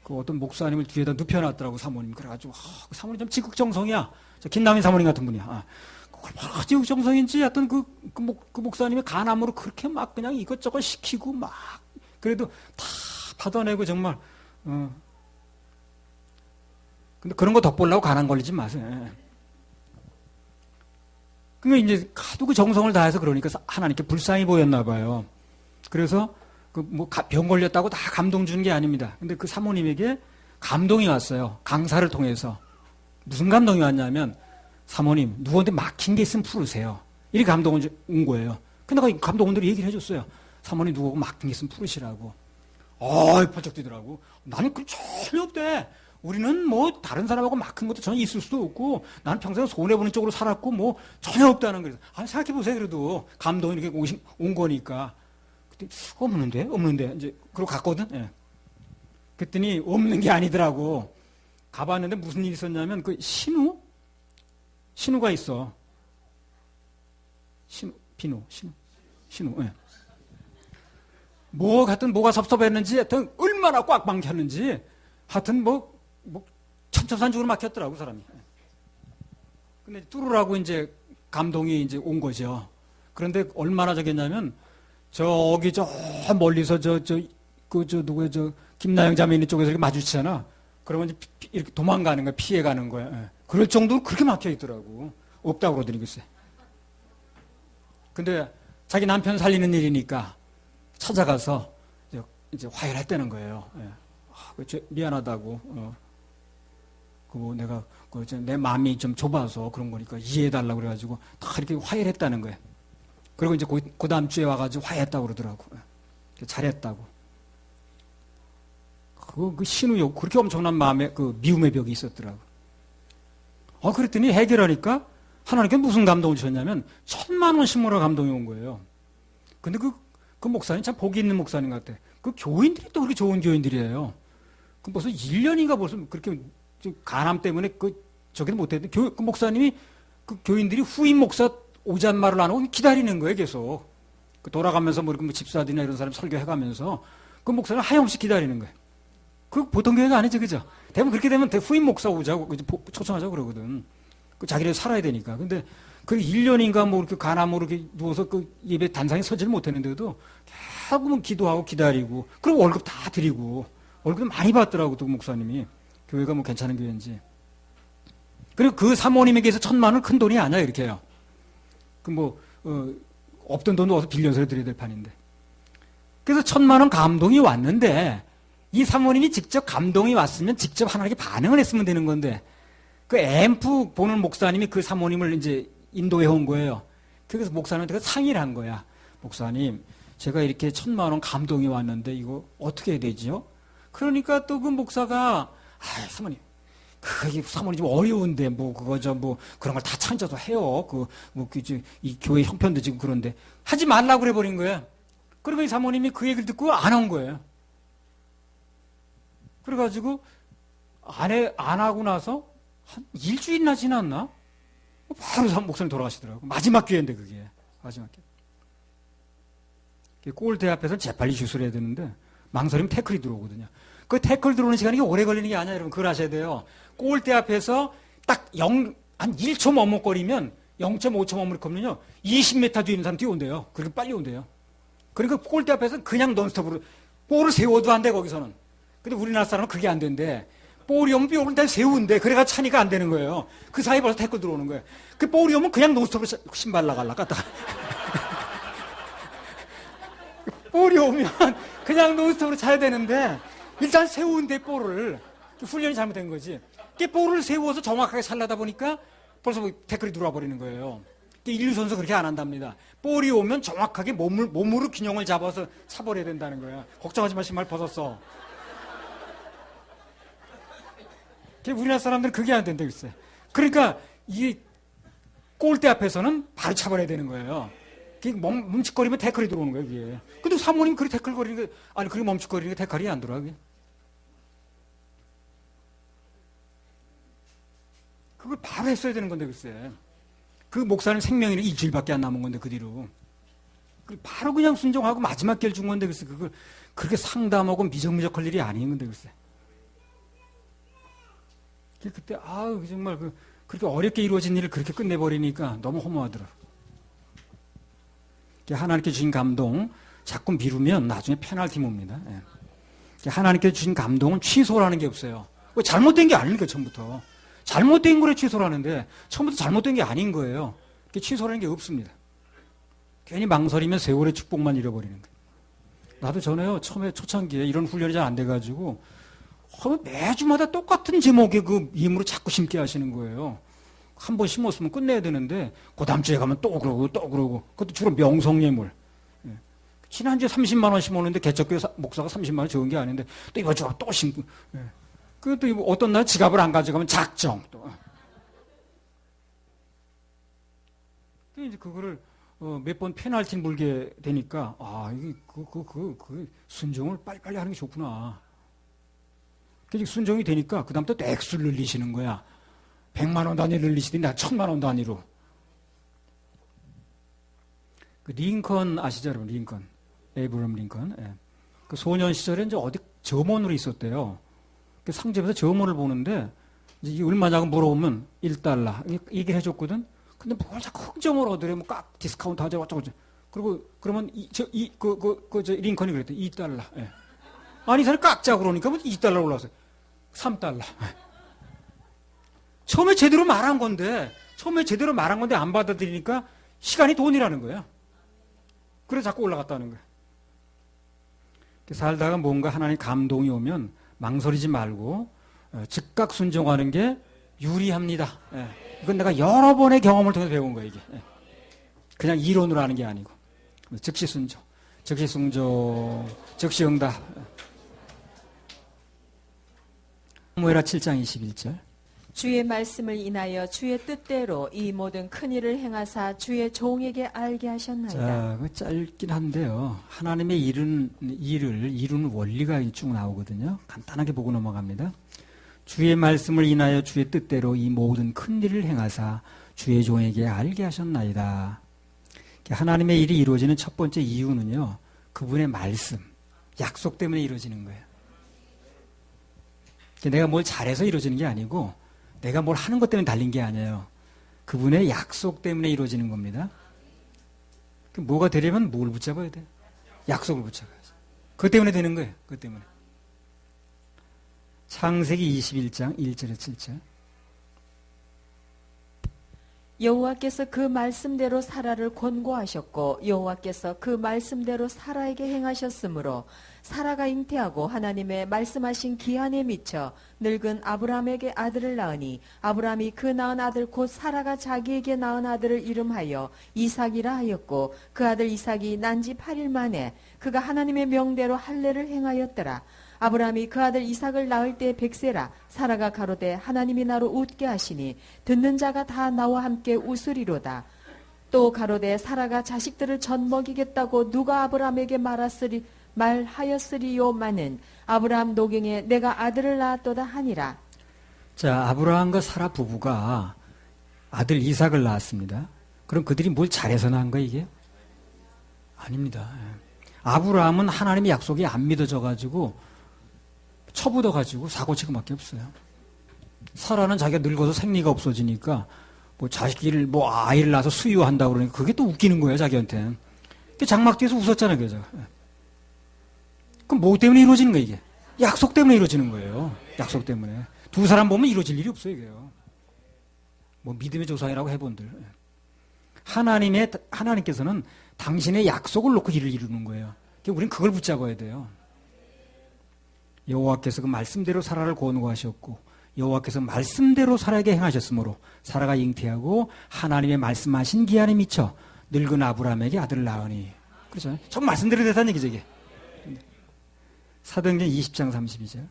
그 어떤 목사님을 뒤에다 눕혀놨더라고 사모님. 그래가지고 그 사모님 좀 지극정성이야. 저 김남인 사모님 같은 분이야. 얼마나 지극정성인지 하여튼 그 목사님의 간암으로 그렇게 막 그냥 이것저것 시키고 막 그래도 다 받아내고 정말 근데 그런 거 덕보려고 간암 걸리지 마세요. 그러니까 이제 하도 그 정성을 다해서 그러니까 하나님께 불쌍히 보였나 봐요. 그래서 병 걸렸다고 다 감동 주는 게 아닙니다. 근데 그 사모님에게 감동이 왔어요. 강사를 통해서. 무슨 감동이 왔냐면 사모님 누구한테 막힌 게 있으면 풀으세요. 이렇게 감동이 온 거예요. 근데 그 감독원들이 얘기를 해줬어요. 사모님 누구하고 막힌 게 있으면 풀으시라고. 펄쩍 뛰더라고. 나는 그 전혀 없대. 우리는 뭐 다른 사람하고 막힌 것도 전혀 있을 수도 없고 나는 평생 손해보는 쪽으로 살았고 뭐 전혀 없다는 거예요. 생각해보세요. 그래도 감동이 이렇게 온 거니까. 그때 없는데 이제 그러고 갔거든. 예. 그랬더니 없는 게 아니더라고. 가봤는데 무슨 일이 있었냐면 그 신우가 있어. 신우. 예. 하여튼 뭐가 섭섭했는지 하여튼 얼마나 꽉 막혔는지 하여튼 뭐 첩첩산중으로 막혔더라고 사람이. 근데 뚫으라고 이제 감동이 이제 온 거죠. 그런데 얼마나 저겠냐면 저기 저 멀리서 누구야 김나영 자매 있는 쪽에서 이렇게 마주치잖아. 그러면 이제 이렇게 도망가는 거야, 피해가는 거야. 예. 그럴 정도로 그렇게 막혀 있더라고. 없다고 그러더니 글쎄. 근데 자기 남편 살리는 일이니까 찾아가서 이제 화해했다는 거예요. 예. 미안하다고. 내가 내 마음이 좀 좁아서 그런 거니까 이해해달라고 그래가지고 다 이렇게 화해했다는 거예요. 그리고 이제 그 다음 주에 와가지고 화해했다고 그러더라고. 잘했다고. 그 신우욕, 그렇게 엄청난 마음에 그 미움의 벽이 있었더라고. 그랬더니 해결하니까 하나님께 무슨 감동을 주셨냐면 1,000,000원 심으라 감동이 온 거예요. 근데 그 목사님 참 복이 있는 목사님 같아. 그 교인들이 또 그렇게 좋은 교인들이에요. 그 벌써 1년인가 벌써 그렇게 간암 때문에 저기도 못했는데 그 목사님이 그 교인들이 후임 목사 오잔 말을 안 하고 기다리는 거예요, 계속. 돌아가면서 뭐 집사들이나 이런 사람 설교해가면서 그 목사는 하염없이 기다리는 거예요. 그 보통 교회가 아니죠, 그죠? 대부분 그렇게 되면 후임 목사 오자고 초청하자고 그러거든. 자기네 살아야 되니까. 근데 그 1년인가 뭐 이렇게 간암으로 이렇게 누워서 그 입에 단상에 서지를 못했는데도 계속 기도하고 기다리고 그리고 월급 다 드리고 월급 많이 받더라고, 또 목사님이. 교회가 뭐 괜찮은 교회인지. 그리고 그 사모님에게서 1,000,000원 큰 돈이 아니야, 이렇게 해요. 없던 돈도 어서 빌려서 드려야 될 판인데. 그래서 1,000,000원 감동이 왔는데, 이 사모님이 직접 감동이 왔으면 직접 하나님께 반응을 했으면 되는 건데, 그 앰프 보는 목사님이 그 사모님을 이제 인도해 온 거예요. 그래서 목사님한테 상의를 한 거야. 목사님, 제가 이렇게 1,000,000원 감동이 왔는데, 이거 어떻게 해야 되죠? 그러니까 또 그 목사가, 사모님, 사모님 좀 어려운데, 그런 걸 다 찾아서 해요. 이 교회 형편도 지금 그런데. 하지 말라고 그래버린 거예요. 그러면 이 사모님이 그 얘기를 듣고 안 한 거예요. 그래가지고, 안 하고 나서 한 일주일이나 지났나? 바로 목사님 돌아가시더라고요. 마지막 기회인데, 그게. 마지막 기회. 골대 앞에서 재빨리 주술해야 되는데, 망설이면 태클이 들어오거든요. 그 태클 들어오는 시간이 오래 걸리는 게 아니야, 여러분. 그걸 아셔야 돼요. 골대 앞에서 딱 한 1초 머뭇거리면 0.5초 머뭇거리면요. 20m 뒤에 있는 사람 뛰어온대요. 그렇게 빨리 온대요. 그러니까 골대 앞에서는 그냥 논스톱으로 볼을 세워도 안 돼, 거기서는. 근데 우리나라 사람은 그게 안 된대. 볼이 오면 볼을 다 세운대. 그래가 차니까 안 되는 거예요. 그 사이에 벌써 태클 들어오는 거예요. 그 볼이 오면 그냥 논스톱으로 신발 나갈라 갔다가. 볼이 오면 그냥 논스톱으로 차야 되는데 일단 세운데 볼을. 훈련이 잘못된 거지. 볼을 세워서 정확하게 살려다 보니까 벌써 태클이 들어와 버리는 거예요. 인류 선수 그렇게 안 한답니다. 볼이 오면 정확하게 몸으로 균형을 잡아서 차버려야 된다는 거야. 걱정하지 마, 신발 벗었어. 우리나라 사람들은 그게 안 된다 글쎄. 그러니까 이 골대 앞에서는 바로 차버려야 되는 거예요. 멈칫거리면 태클이 들어오는 거예요, 그게. 근데 사모님 그렇게 태클거리는 게, 아니, 그렇게 멈칫거리는 게 태클이 안 들어와, 그게. 그걸 바로 했어야 되는 건데, 글쎄. 그 목사는 생명일이 일주일밖에 안 남은 건데, 그 뒤로. 바로 그냥 순종하고 마지막 기회를 준 건데, 글쎄. 그걸 그렇게 상담하고 미적미적할 일이 아닌 건데, 글쎄. 그때, 정말 그렇게 어렵게 이루어진 일을 그렇게 끝내버리니까 너무 허무하더라. 하나님께 주신 감동, 자꾸 미루면 나중에 페널티 뭡니다. 예. 하나님께 주신 감동은 취소라는 게 없어요. 잘못된 게 아니니까, 처음부터. 잘못된 거래 취소라는데, 처음부터 잘못된 게 아닌 거예요. 취소라는 게 없습니다. 괜히 망설이면 세월의 축복만 잃어버리는 거예요. 나도 전에요, 처음에 초창기에 이런 훈련이 잘 안 돼가지고, 매주마다 똑같은 제목의 그 임으로 자꾸 심게 하시는 거예요. 한 번 심었으면 끝내야 되는데 그 다음 주에 가면 또 그러고 그것도 주로 명성예물. 예. 지난주에 30만 원 심었는데 개척교회 목사가 30만 원 적은 게 아닌데 또 이번 주에 또 심고. 예. 그것도 어떤 날 지갑을 안 가져가면 작정 또. 이제 그거를 몇 번 페널티 물게 되니까 이게 그 순종을 빨리빨리 하는 게 좋구나. 그래서 순종이 되니까 그 다음부터 또 액수를 늘리시는 거야. 100만 원 단위로 늘리시더니 나 1000만 원 단위로. 그 링컨 아시죠, 여러분? 링컨. 에이브럼 링컨. 예. 그 소년 시절에 이제 어디 점원으로 있었대요. 그 상점에서 점원을 보는데 이제 이게 얼마냐고 물어보면 1달러. 얘기를 해줬거든. 근데 뭘 자꾸 흥정을 얻으래. 깍 디스카운트 하자고 어쩌고. 그리고 그러면 저 링컨이 그랬대. 2달러. 예. 아니, 이 사람이 깍자 그러니까 2달러 올라왔어요. 3달러. 처음에 제대로 말한 건데 안 받아들이니까 시간이 돈이라는 거야. 그래서 자꾸 올라갔다는 거야. 살다가 뭔가 하나님 감동이 오면 망설이지 말고 즉각 순종하는 게 유리합니다. 이건 내가 여러 번의 경험을 통해서 배운 거야, 이게. 그냥 이론으로 하는 게 아니고. 즉시 순종, 즉시 응답. 사무엘하 7장 21절. 주의 말씀을 인하여 주의 뜻대로 이 모든 큰 일을 행하사 주의 종에게 알게 하셨나이다. 자, 그 짧긴 한데요. 하나님의 일을 이루는 원리가 쭉 나오거든요. 간단하게 보고 넘어갑니다. 주의 말씀을 인하여 주의 뜻대로 이 모든 큰 일을 행하사 주의 종에게 알게 하셨나이다. 하나님의 일이 이루어지는 첫 번째 이유는요. 그분의 말씀, 약속 때문에 이루어지는 거예요. 내가 뭘 잘해서 이루어지는 게 아니고 내가 뭘 하는 것 때문에 달린 게 아니에요. 그분의 약속 때문에 이루어지는 겁니다. 뭐가 되려면 뭘 붙잡아야 돼? 약속을 붙잡아야지. 그것 때문에 되는 거예요. 그것 때문에. 창세기 21장 1절에 7절. 여호와께서 그 말씀대로 사라를 권고하셨고 여호와께서 그 말씀대로 사라에게 행하셨으므로 사라가 잉태하고 하나님의 말씀하신 기한에 미쳐 늙은 아브라함에게 아들을 낳으니 아브라함이 그 낳은 아들 곧 사라가 자기에게 낳은 아들을 이름하여 이삭이라 하였고 그 아들 이삭이 난 지 8일 만에 그가 하나님의 명대로 할례를 행하였더라. 아브라함이 그 아들 이삭을 낳을 때 100세라. 사라가 가로되 하나님이 나로 웃게 하시니 듣는 자가 다 나와 함께 웃으리로다. 또 가로되 사라가 자식들을 전 먹이겠다고 누가 아브라함에게 말하였으리요마는 아브라함 노경에 내가 아들을 낳았도다 하니라. 자, 아브라함과 사라 부부가 아들 이삭을 낳았습니다. 그럼 그들이 뭘 잘해서 낳은 거야 이게? 아닙니다. 아브라함은 하나님의 약속이 안 믿어져가지고 처부둬가지고 사고치고밖에 없어요. 사라는 자기가 늙어서 생리가 없어지니까 아이를 낳아서 수유한다고 그러니까 그게 또 웃기는 거예요 자기한테. 장막뒤에서 웃었잖아요 그죠. 그럼 뭐 때문에 이루어지는 거예요 이게? 약속 때문에 이루어지는 거예요. 약속 때문에. 두 사람 보면 이루어질 일이 없어요 이게요. 믿음의 조상이라고 해본들. 하나님께서는 당신의 약속을 놓고 일을 이루는 거예요. 우리는 그걸 붙잡아야 돼요. 여호와께서 그 말씀대로 사라를 권고하셨고 여호와께서 말씀대로 사라에게 행하셨으므로 사라가 잉태하고 하나님의 말씀하신 기한에 미쳐 늙은 아브라함에게 아들을 낳으니. 그렇죠? 전 말씀대로 됐다는 얘기죠, 이게. 사도행전 20장 32절.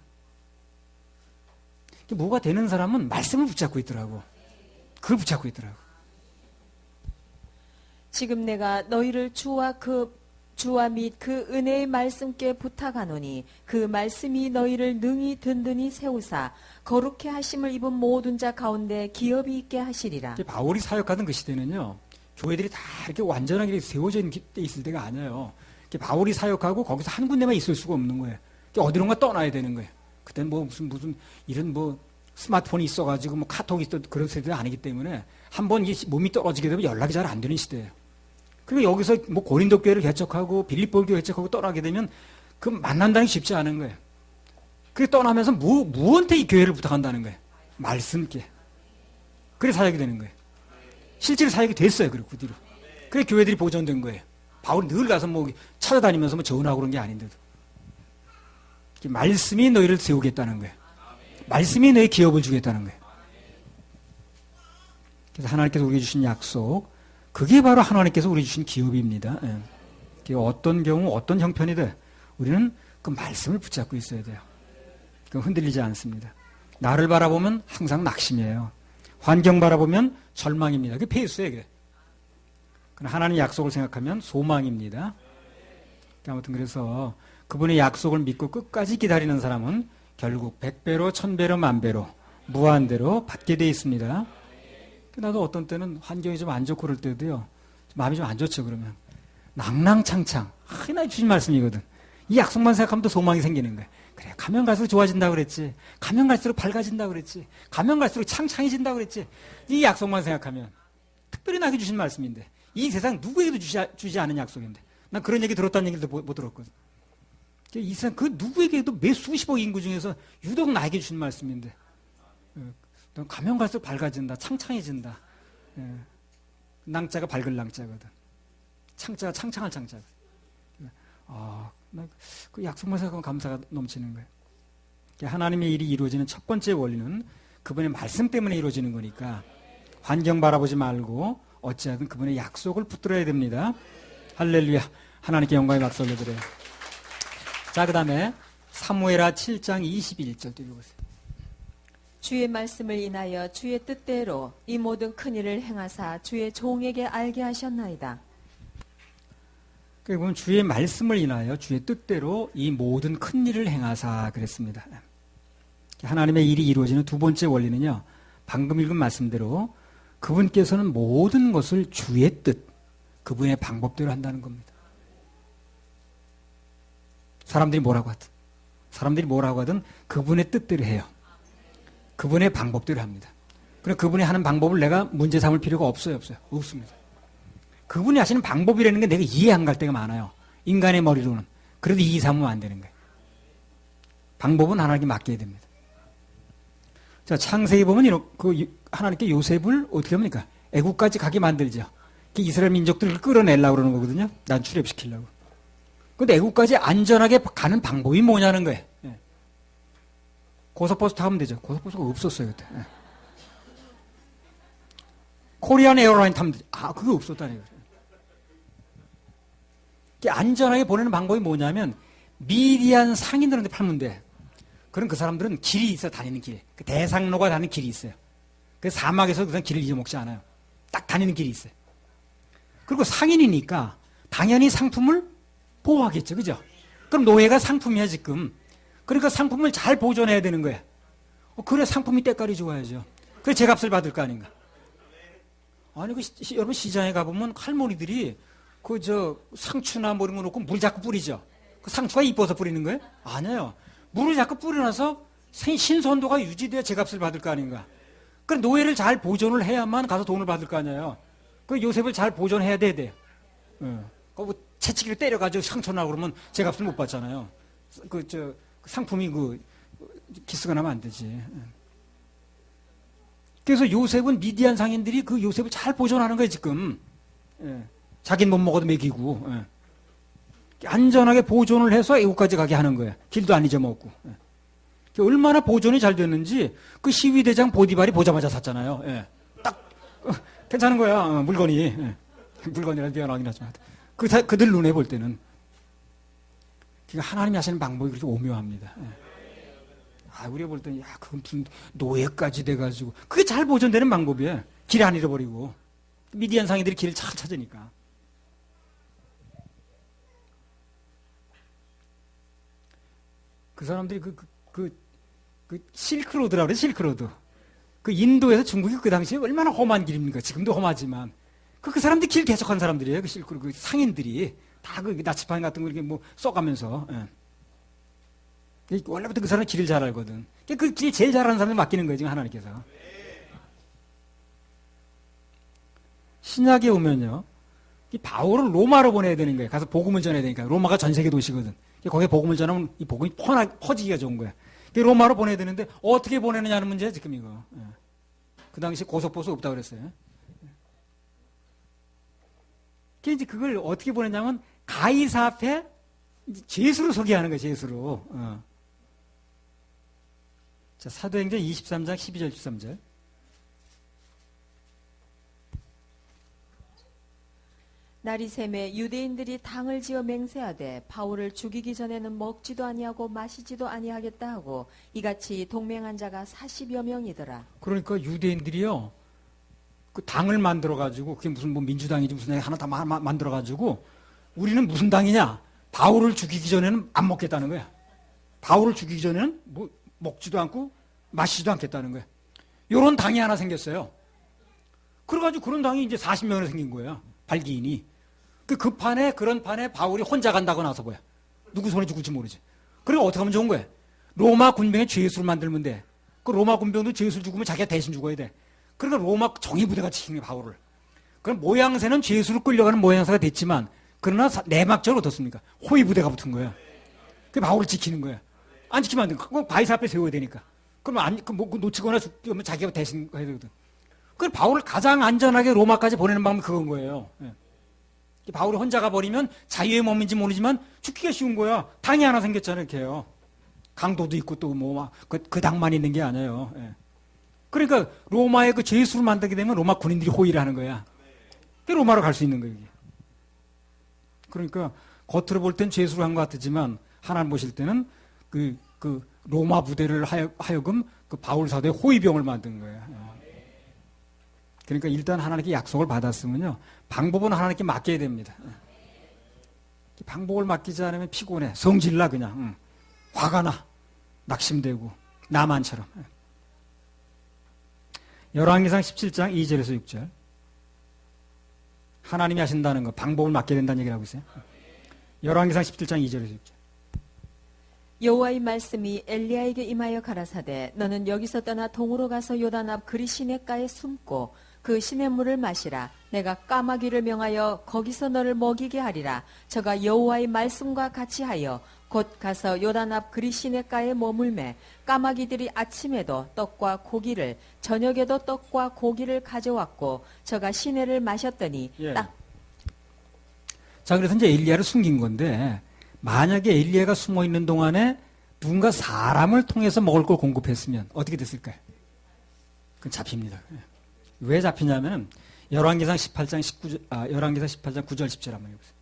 뭐가 되는 사람은 말씀을 붙잡고 있더라고. 그걸 붙잡고 있더라고. 지금 내가 너희를 주와 및 그 은혜의 말씀께 부탁하노니 그 말씀이 너희를 능히 든든히 세우사 거룩해 하심을 입은 모든 자 가운데 기업이 있게 하시리라. 바울이 사역하던 그 시대는요, 교회들이 다 이렇게 완전하게 세워져 있을 때가 아니에요. 바울이 사역하고 거기서 한 군데만 있을 수가 없는 거예요. 어디론가 떠나야 되는 거예요. 그때는 뭐 무슨 이런 뭐 스마트폰이 있어가지고 뭐 카톡이 있어 그런 세대가 아니기 때문에 한번 몸이 떨어지게 되면 연락이 잘 안 되는 시대예요. 그리고 여기서 뭐 고린도 교회를 개척하고 빌립보 교회 개척하고 떠나게 되면 그 만난다는 게 쉽지 않은 거예요. 그래 떠나면서 무한테 이 교회를 부탁한다는 거예요. 말씀께. 그래 사역이 되는 거예요. 실제로 사역이 됐어요. 그리고 그 뒤로. 그래 교회들이 보존된 거예요. 바울이 늘 가서 뭐 찾아다니면서 뭐 전하고 그런 게 아닌데도. 말씀이 너희를 세우겠다는 거예요. 말씀이 너희 기업을 주겠다는 거예요. 그래서 하나님께서 우리에게 주신 약속, 그게 바로 하나님께서 우리에게 주신 기업입니다. 예. 어떤 경우 어떤 형편이든 우리는 그 말씀을 붙잡고 있어야 돼요. 그건 흔들리지 않습니다. 나를 바라보면 항상 낙심이에요. 환경 바라보면 절망입니다. 그게 폐수예요. 그게. 하나님 약속을 생각하면 소망입니다. 아무튼 그래서 그분의 약속을 믿고 끝까지 기다리는 사람은 결국 100배로 1000배로 만배로 무한대로 받게 돼 있습니다. 나도 어떤 때는 환경이 좀 안 좋고 그럴 때도요, 마음이 좀 안 좋죠. 그러면 낭낭창창 하나 주신 말씀이거든. 이 약속만 생각하면 또 소망이 생기는 거야. 그래, 가면 갈수록 좋아진다고 그랬지. 가면 갈수록 밝아진다고 그랬지. 가면 갈수록 창창해진다고 그랬지. 이 약속만 생각하면 특별히 나에게 주신 말씀인데 이 세상 누구에게도 주지 않은 약속인데 난 그런 얘기 들었다는 얘기도 못 들었거든. 이 세상 그 누구에게도 몇 수십억 인구 중에서 유독 나에게 주신 말씀인데 가면 갈수록 밝아진다, 창창해진다. 낭자가 밝을 낭자거든. 창자가 창창할 창자거든. 그 약속만 생각하면 감사가 넘치는 거예요. 하나님의 일이 이루어지는 첫 번째 원리는 그분의 말씀 때문에 이루어지는 거니까 환경 바라보지 말고 어찌하든 그분의 약속을 붙들어야 됩니다. 할렐루야. 하나님께 영광의 박수 올려드려요. 자, 그 다음에 사무엘하 7장 21절 읽어보세요. 주의 말씀을 인하여 주의 뜻대로 이 모든 큰일을 행하사 주의 종에게 알게 하셨나이다. 그러면 주의 말씀을 인하여 주의 뜻대로 이 모든 큰일을 행하사 그랬습니다. 하나님의 일이 이루어지는 두 번째 원리는요, 방금 읽은 말씀대로 그분께서는 모든 것을 주의 뜻, 그분의 방법대로 한다는 겁니다. 사람들이 뭐라고 하든 그분의 뜻대로 해요. 그분의 방법대로 합니다. 그럼 그분이 하는 방법을 내가 문제 삼을 필요가 없어요? 없습니다. 그분이 하시는 방법이라는 게 내가 이해 안 갈 때가 많아요. 인간의 머리로는. 그래도 이해 삼으면 안 되는 거예요. 방법은 하나님께 맡겨야 됩니다. 자, 창세기 보면 하나님께 요셉을 어떻게 합니까? 애국까지 가게 만들죠. 이스라엘 민족들을 끌어내려고 그러는 거거든요. 난 출애굽시키려고. 근데 애국까지 안전하게 가는 방법이 뭐냐는 거예요. 고속버스 타면 되죠. 고속버스가 없었어요, 그때. 코리안 에어라인 타면 되죠. 그거 없었다는 거예요. 안전하게 보내는 방법이 뭐냐면 미디안 상인들한테 팔면 돼. 그럼 그 사람들은 길이 있어, 다니는 길. 그 대상로가 다니는 길이 있어요. 그래서 사막에서 그냥 길을 잊어먹지 않아요. 딱 다니는 길이 있어요. 그리고 상인이니까 당연히 상품을 보호하겠죠. 그죠? 그럼 노예가 상품이야, 지금. 그러니까 상품을 잘 보존해야 되는 거야. 그래 상품이 때깔이 좋아야죠. 그래 제값을 받을 거 아닌가. 아니, 여러분 시장에 가보면 할머니들이 상추나 뭐 이런 거 놓고 물 자꾸 뿌리죠. 그 상추가 이뻐서 뿌리는 거예요? 아니에요. 물을 자꾸 뿌려놔서 신선도가 유지돼야 제값을 받을 거 아닌가. 그 노예를 잘 보존을 해야만 가서 돈을 받을 거 아니에요. 그 요셉을 잘 보존해야 돼요. 채찍이로 때려가지고 상처 나고 그러면 제값을 못 받잖아요. 상품이 기스가 나면 안 되지. 그래서 요셉은 미디안 상인들이 그 요셉을 잘 보존하는 거예요, 지금. 자기는 못 먹어도 먹이고. 안전하게 보존을 해서 애국까지 가게 하는 거예요. 길도 안 잊어먹고. 얼마나 보존이 잘 됐는지 그 시위대장 보디발이 보자마자 샀잖아요. 예. 딱 괜찮은 거야 물건이. 예. 물건이라 미안하긴 하지만 그들 눈에 볼 때는 그러니까 하나님이 하시는 방법이 그렇게 오묘합니다. 예. 우리가 볼 때는 그건 무슨 노예까지 돼가지고 그게 잘 보존되는 방법이에요. 길 안 잃어버리고 미디안 상인들이 길을 잘 찾으니까. 그 사람들이 그 실크로드라고 그래, 실크로드. 그 인도에서 중국이 그 당시에 얼마나 험한 길입니까? 지금도 험하지만. 그 사람들이 길 개척한 사람들이에요. 그 실크로드, 그 상인들이. 다 그 나치판 같은 거 이렇게 뭐 써가면서. 예. 원래부터 그 사람은 길을 잘 알거든. 그 길 제일 잘하는 사람을 맡기는 거예요, 지금 하나님께서. 신약에 오면요. 이 바울을 로마로 보내야 되는 거예요. 가서 복음을 전해야 되니까. 로마가 전 세계 도시거든. 거기에 복음을 전하면 이 복음이 퍼지기가 좋은 거야. 로마로 보내야 되는데 어떻게 보내느냐는 문제야, 지금 이거. 예. 그 당시 고속버스 없다고 그랬어요. 이제 그걸 어떻게 보냈냐면 가이사 앞에 제수로 소개하는 거예요, 제수로. 자, 사도행전 23장 12절 13절. 날이 새매 유대인들이 당을 지어 맹세하되 바울을 죽이기 전에는 먹지도 아니하고 마시지도 아니하겠다 하고 이같이 동맹한 자가 40여 명이더라. 그러니까 유대인들이요, 그 당을 만들어 가지고 그게 무슨 뭐 민주당이지 무슨 하나 다 만들어 가지고 우리는 무슨 당이냐? 바울을 죽이기 전에는 안 먹겠다는 거야. 바울을 죽이기 전에는 뭐 먹지도 않고 마시지도 않겠다는 거야. 요런 당이 하나 생겼어요. 그래가지고 그런 당이 이제 40명이나 생긴 거야. 발기인이. 그 판에, 그런 판에 바울이 혼자 간다고 나서 뭐야. 누구 손에 죽을지 모르지. 그리고 어떻게 하면 좋은 거야? 로마 군병에 죄수를 만들면 돼. 그 로마 군병도 죄수를 죽으면 자기가 대신 죽어야 돼. 그러니까 로마 정의부대가 지킨 거야, 바울을. 그럼 모양새는 죄수로 끌려가는 모양새가 됐지만, 그러나 내막적으로 어떻습니까? 호위부대가 붙은 거야. 그 바울을 지키는 거야. 안 지키면 안 돼. 그건 바이사 앞에 세워야 되니까. 그러면 놓치거나 죽으면 자기가 대신 해야 되거든. 그 바울을 가장 안전하게 로마까지 보내는 방법이 그건 거예요. 예. 바울이 혼자 가버리면 자유의 몸인지 모르지만 죽기가 쉬운 거야. 당이 하나 생겼잖아요, 이렇게요. 강도도 있고 또 뭐 그 당만 있는 게 아니에요. 예. 그러니까 로마의 그 죄수를 만들게 되면 로마 군인들이 호위를 하는 거야. 그 로마로 갈 수 있는 거예요, 이게. 그러니까 겉으로 볼 땐 죄수를 한 것 같지만 하나님 보실 때는 그 로마 부대를 하여금 그 바울 사도의 호위병을 만든 거예요. 예. 그러니까 일단 하나님께 약속을 받았으면요, 방법은 하나님께 맡겨야 됩니다. 방법을 맡기지 않으면 피곤해, 성질나 그냥. 화가 나, 낙심되고 나만처럼. 열왕기상 17장 2절에서 6절. 하나님이 하신다는 거, 방법을 맡겨야 된다는 얘기를 하고 있어요. 열왕기상 17장 2절에서 6절. 여호와의 말씀이 엘리야에게 임하여 가라사대 너는 여기서 떠나 동으로 가서 요단 앞 그리 시냇가에 숨고 그 시냇물을 마시라. 내가 까마귀를 명하여 거기서 너를 먹이게 하리라. 저가 여호와의 말씀과 같이 하여 곧 가서 요단 앞 그리 시냇가에 머물매 까마귀들이 아침에도 떡과 고기를 저녁에도 떡과 고기를 가져왔고 저가 시내를 마셨더니 예. 자, 그래서 이제 엘리야를 숨긴 건데 만약에 엘리야가 숨어 있는 동안에 누군가 사람을 통해서 먹을 걸 공급했으면 어떻게 됐을까요? 그건 잡힙니다. 왜 잡히냐면 열왕기상 18장 9절 10절 한번 해보세요.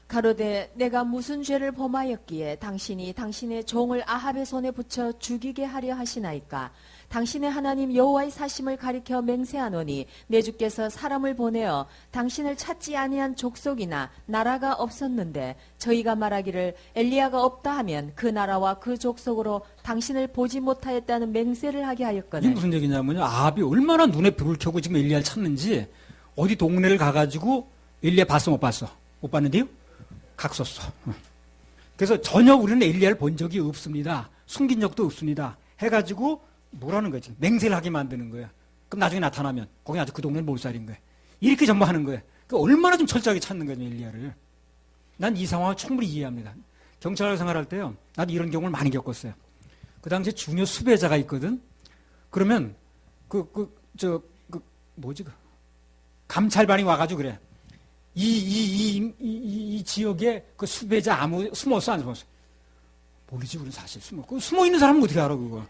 가로되 내가 무슨 죄를 범하였기에 당신이 당신의 종을 아합의 손에 붙여 죽이게 하려 하시나이까. 당신의 하나님 여호와의 사심을 가리켜 맹세하노니 내 주께서 사람을 보내어 당신을 찾지 아니한 족속이나 나라가 없었는데 저희가 말하기를 엘리야가 없다 하면 그 나라와 그 족속으로 당신을 보지 못하였다는 맹세를 하게 하였거늘. 이게 무슨 얘기냐면요, 아합이 얼마나 눈에 불을 켜고 지금 엘리야를 찾는지 어디 동네를 가가지고 엘리야 봤어 못 봤어? 못 봤는데요? 각섰어. 그래서 전혀 우리는 엘리야를 본 적이 없습니다. 숨긴 적도 없습니다. 해가지고 뭐라는 거지? 맹세를 하게 만드는 거야. 그럼 나중에 나타나면 거기 아주 그 동네는 몰살인 거야. 이렇게 전부 하는 거야. 그러니까 얼마나 좀 철저하게 찾는 거야, 엘리야를. 난 이 상황을 충분히 이해합니다. 경찰 생활할 때요, 나도 이런 경우를 많이 겪었어요. 그 당시에 중요 수배자가 있거든. 그러면 감찰반이 와가지고 그래. 이 지역에 그 수배자 숨었어, 안 숨었어? 모르지, 우리는 사실 숨어 있는 사람은 어떻게 알아, 그거.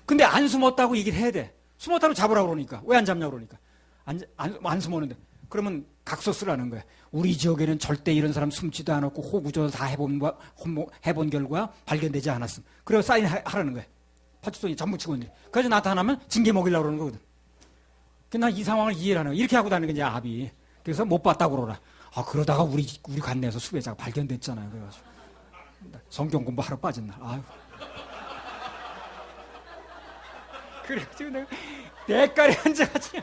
근데 안 숨었다고 얘기를 해야 돼. 숨었다고 잡으라고 그러니까. 왜 안 잡냐고 그러니까. 안 숨었는데. 그러면 각서쓰라는 거야. 우리 지역에는 절대 이런 사람 숨지도 않았고 호구조사 다 해본 결과 발견되지 않았음. 그래서 사인하라는 거야. 파출소에 전부 직원들이. 그래서 나타나면 징계 먹이려고 그러는 거거든. 난 이 상황을 이해를 하는 거야. 이렇게 하고 다니는 게 이제 압이. 그래서 못 봤다고 그러라. 아, 그러다가 우리 관내에서 수배자가 발견됐잖아요. 그래가지고. 성경 공부하러 빠진 날. 아유. 그래가지고 내가 대가리 앉아가지고.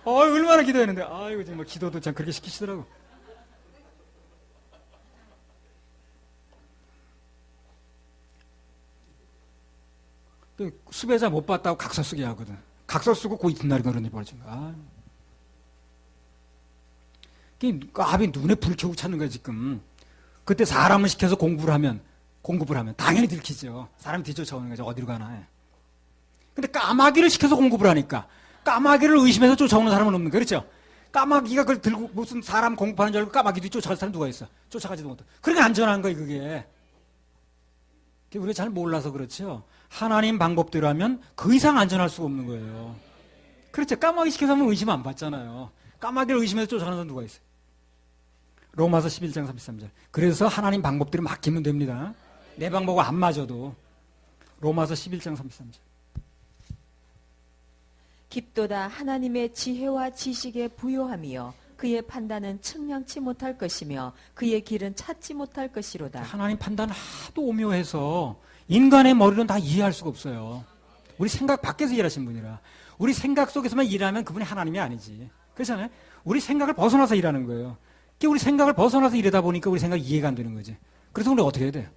얼마나 기도했는데. 아이고, 정말 기도도 참 그렇게 시키시더라고. 수배자 못 봤다고 각서 쓰게 하거든. 각서 쓰고 그 이튿날에 그런 일이 벌어진 거야. 압이 눈에 불 켜고 찾는 거야, 지금. 그때 사람을 시켜서 공급을 하면 당연히 들키죠. 사람이 뒤쫓아오는 거죠. 어디로 가나. 근데 까마귀를 시켜서 공급을 하니까 까마귀를 의심해서 쫓아오는 사람은 없는 거야. 그렇죠? 까마귀가 그걸 들고 무슨 사람 공급하는 줄 알고 까마귀도 쫓아갈 사람 누가 있어? 쫓아가지도 못해. 그러니까 안전한 거예요, 그게. 우리가 잘 몰라서 그렇죠. 하나님 방법대로 하면 그 이상 안전할 수가 없는 거예요. 그렇죠. 까마귀 시켜서 하면 의심 안 받잖아요. 까마귀를 의심해서 쫓아가는 사람 누가 있어요? 로마서 11장 33절. 그래서 하나님 방법대로 맡기면 됩니다. 내 방법과 안 맞아도. 로마서 11장 33절. 깊도다 하나님의 지혜와 지식에 부요함이요 그의 판단은 측량치 못할 것이며 그의 길은 찾지 못할 것이로다. 하나님 판단은 하도 오묘해서 인간의 머리로는 다 이해할 수가 없어요. 우리 생각 밖에서 일하신 분이라. 우리 생각 속에서만 일하면 그분이 하나님이 아니지. 그렇잖아요. 우리 생각을 벗어나서 일하는 거예요. 우리 생각을 벗어나서 일하다 보니까 우리 생각이 이해가 안 되는 거지. 그래서 우리가 어떻게 해야 돼요?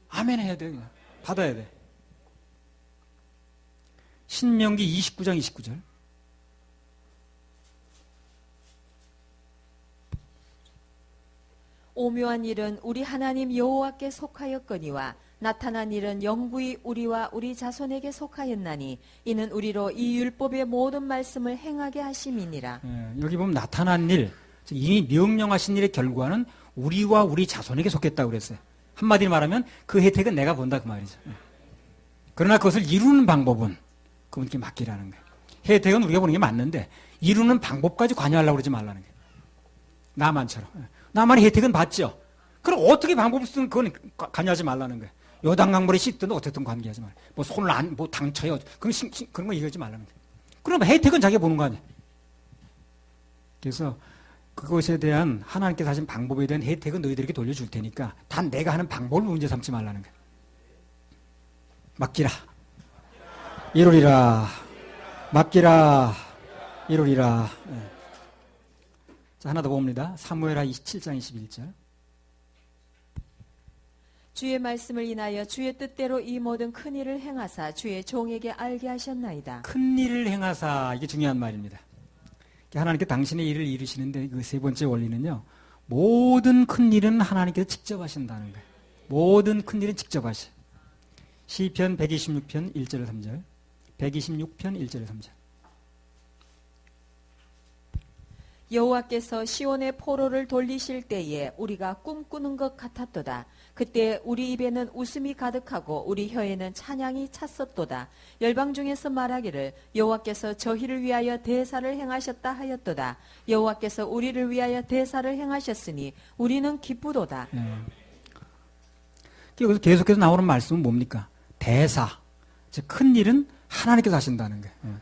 아멘 해야 돼요. 그냥. 받아야 돼. 신명기 29장 29절. 오묘한 일은 우리 하나님 여호와께 속하였거니와 나타난 일은 영구히 우리와 우리 자손에게 속하였나니 이는 우리로 이 율법의 모든 말씀을 행하게 하심이니라. 여기 보면 나타난 일, 이미 명령하신 일의 결과는 우리와 우리 자손에게 속했다고 그랬어요. 한마디로 말하면 그 혜택은 내가 본다 그 말이죠. 그러나 그것을 이루는 방법은 그분께 맡기라는 거예요. 혜택은 우리가 보는 게 맞는데 이루는 방법까지 관여하려고 그러지 말라는 거예요. 나만처럼. 나만의 혜택은 받죠. 그럼 어떻게 방법을 쓰든 그건 관여하지 말라는 거예요. 요단강물에 씻든 어쨌든 관계하지 말아요. 뭐 손을 당쳐요. 그런 거 얘기하지 말라는 거예요. 그럼 혜택은 자기가 보는 거 아니에요. 그래서 그것에 대한 하나님께서 하신 방법에 대한 혜택은 너희들에게 돌려줄 테니까 단 내가 하는 방법을 문제 삼지 말라는 거예요. 맡기라. 이루리라. 맡기라. 이루리라. 자, 하나 더 봅니다. 사무엘하 27장 21절. 주의 말씀을 인하여 주의 뜻대로 이 모든 큰 일을 행하사 주의 종에게 알게 하셨나이다. 큰 일을 행하사. 이게 중요한 말입니다. 하나님께 당신의 일을 이루시는데 그 세 번째 원리는요. 모든 큰 일은 하나님께서 직접 하신다는 거예요. 모든 큰 일은 직접 하셔요. 시편 126편 1절 3절. 126편 1절 3절. 여호와께서 시온의 포로를 돌리실 때에 우리가 꿈꾸는 것 같았도다. 그때 우리 입에는 웃음이 가득하고 우리 혀에는 찬양이 찼었도다. 열방 중에서 말하기를 여호와께서 저희를 위하여 대사를 행하셨다 하였도다. 여호와께서 우리를 위하여 대사를 행하셨으니 우리는 기쁘도다. 여기서 계속해서 나오는 말씀은 뭡니까? 대사. 즉 큰 일은 하나님께서 하신다는 거예요.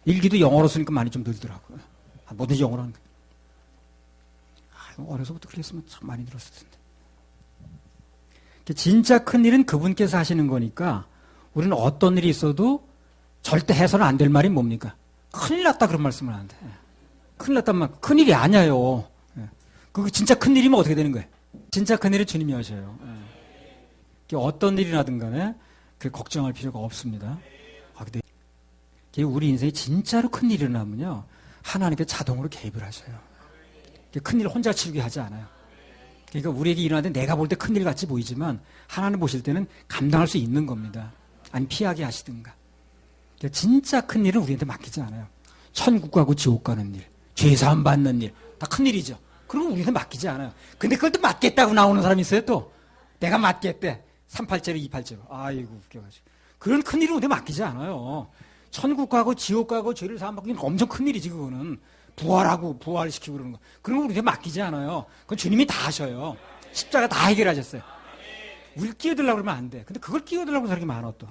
일기도 영어로 쓰니까 많이 좀 늘더라고요. 뭐든지 영어로 하는 거예요. 어려서부터 그랬으면 참 많이 들었을 텐데. 진짜 큰 일은 그분께서 하시는 거니까 우리는 어떤 일이 있어도 절대 해서는 안 될 말이 뭡니까? 큰일 났다 그런 말씀을 안 돼. 큰일 났단 말, 큰일이 아니에요. 그거 진짜 큰일이면 어떻게 되는 거예요? 진짜 큰일은 주님이 하셔요. 어떤 일이라든 간에 걱정할 필요가 없습니다. 근데 우리 인생에 진짜로 큰일이 일어나면요. 하나님께 자동으로 개입을 하셔요. 큰일 혼자 치르게 하지 않아요. 그러니까 우리에게 일어나는데 내가 볼 때 큰일 같이 보이지만 하나님 보실 때는 감당할 수 있는 겁니다. 아니 피하게 하시든가. 그러니까 진짜 큰일은 우리한테 맡기지 않아요. 천국 가고 지옥 가는 일, 죄사함 받는 일, 다 큰일이죠. 그런 건 우리한테 맡기지 않아요. 근데 그걸 또 맡겠다고 나오는 사람이 있어요 또. 내가 맡겠대. 38제로 28제로. 아이고 웃겨가지고. 그런 큰일은 우리한테 맡기지 않아요. 천국 가고 지옥 가고 죄를 사함받기는 엄청 큰일이지 그거는. 부활하고 부활시키고 그러는 거. 그런 거 우리한테 맡기지 않아요. 그건 주님이 다 하셔요. 십자가 다 해결하셨어요. 우리 끼어들려고 그러면 안 돼. 근데 그걸 끼어들려고 사람이 많아 또.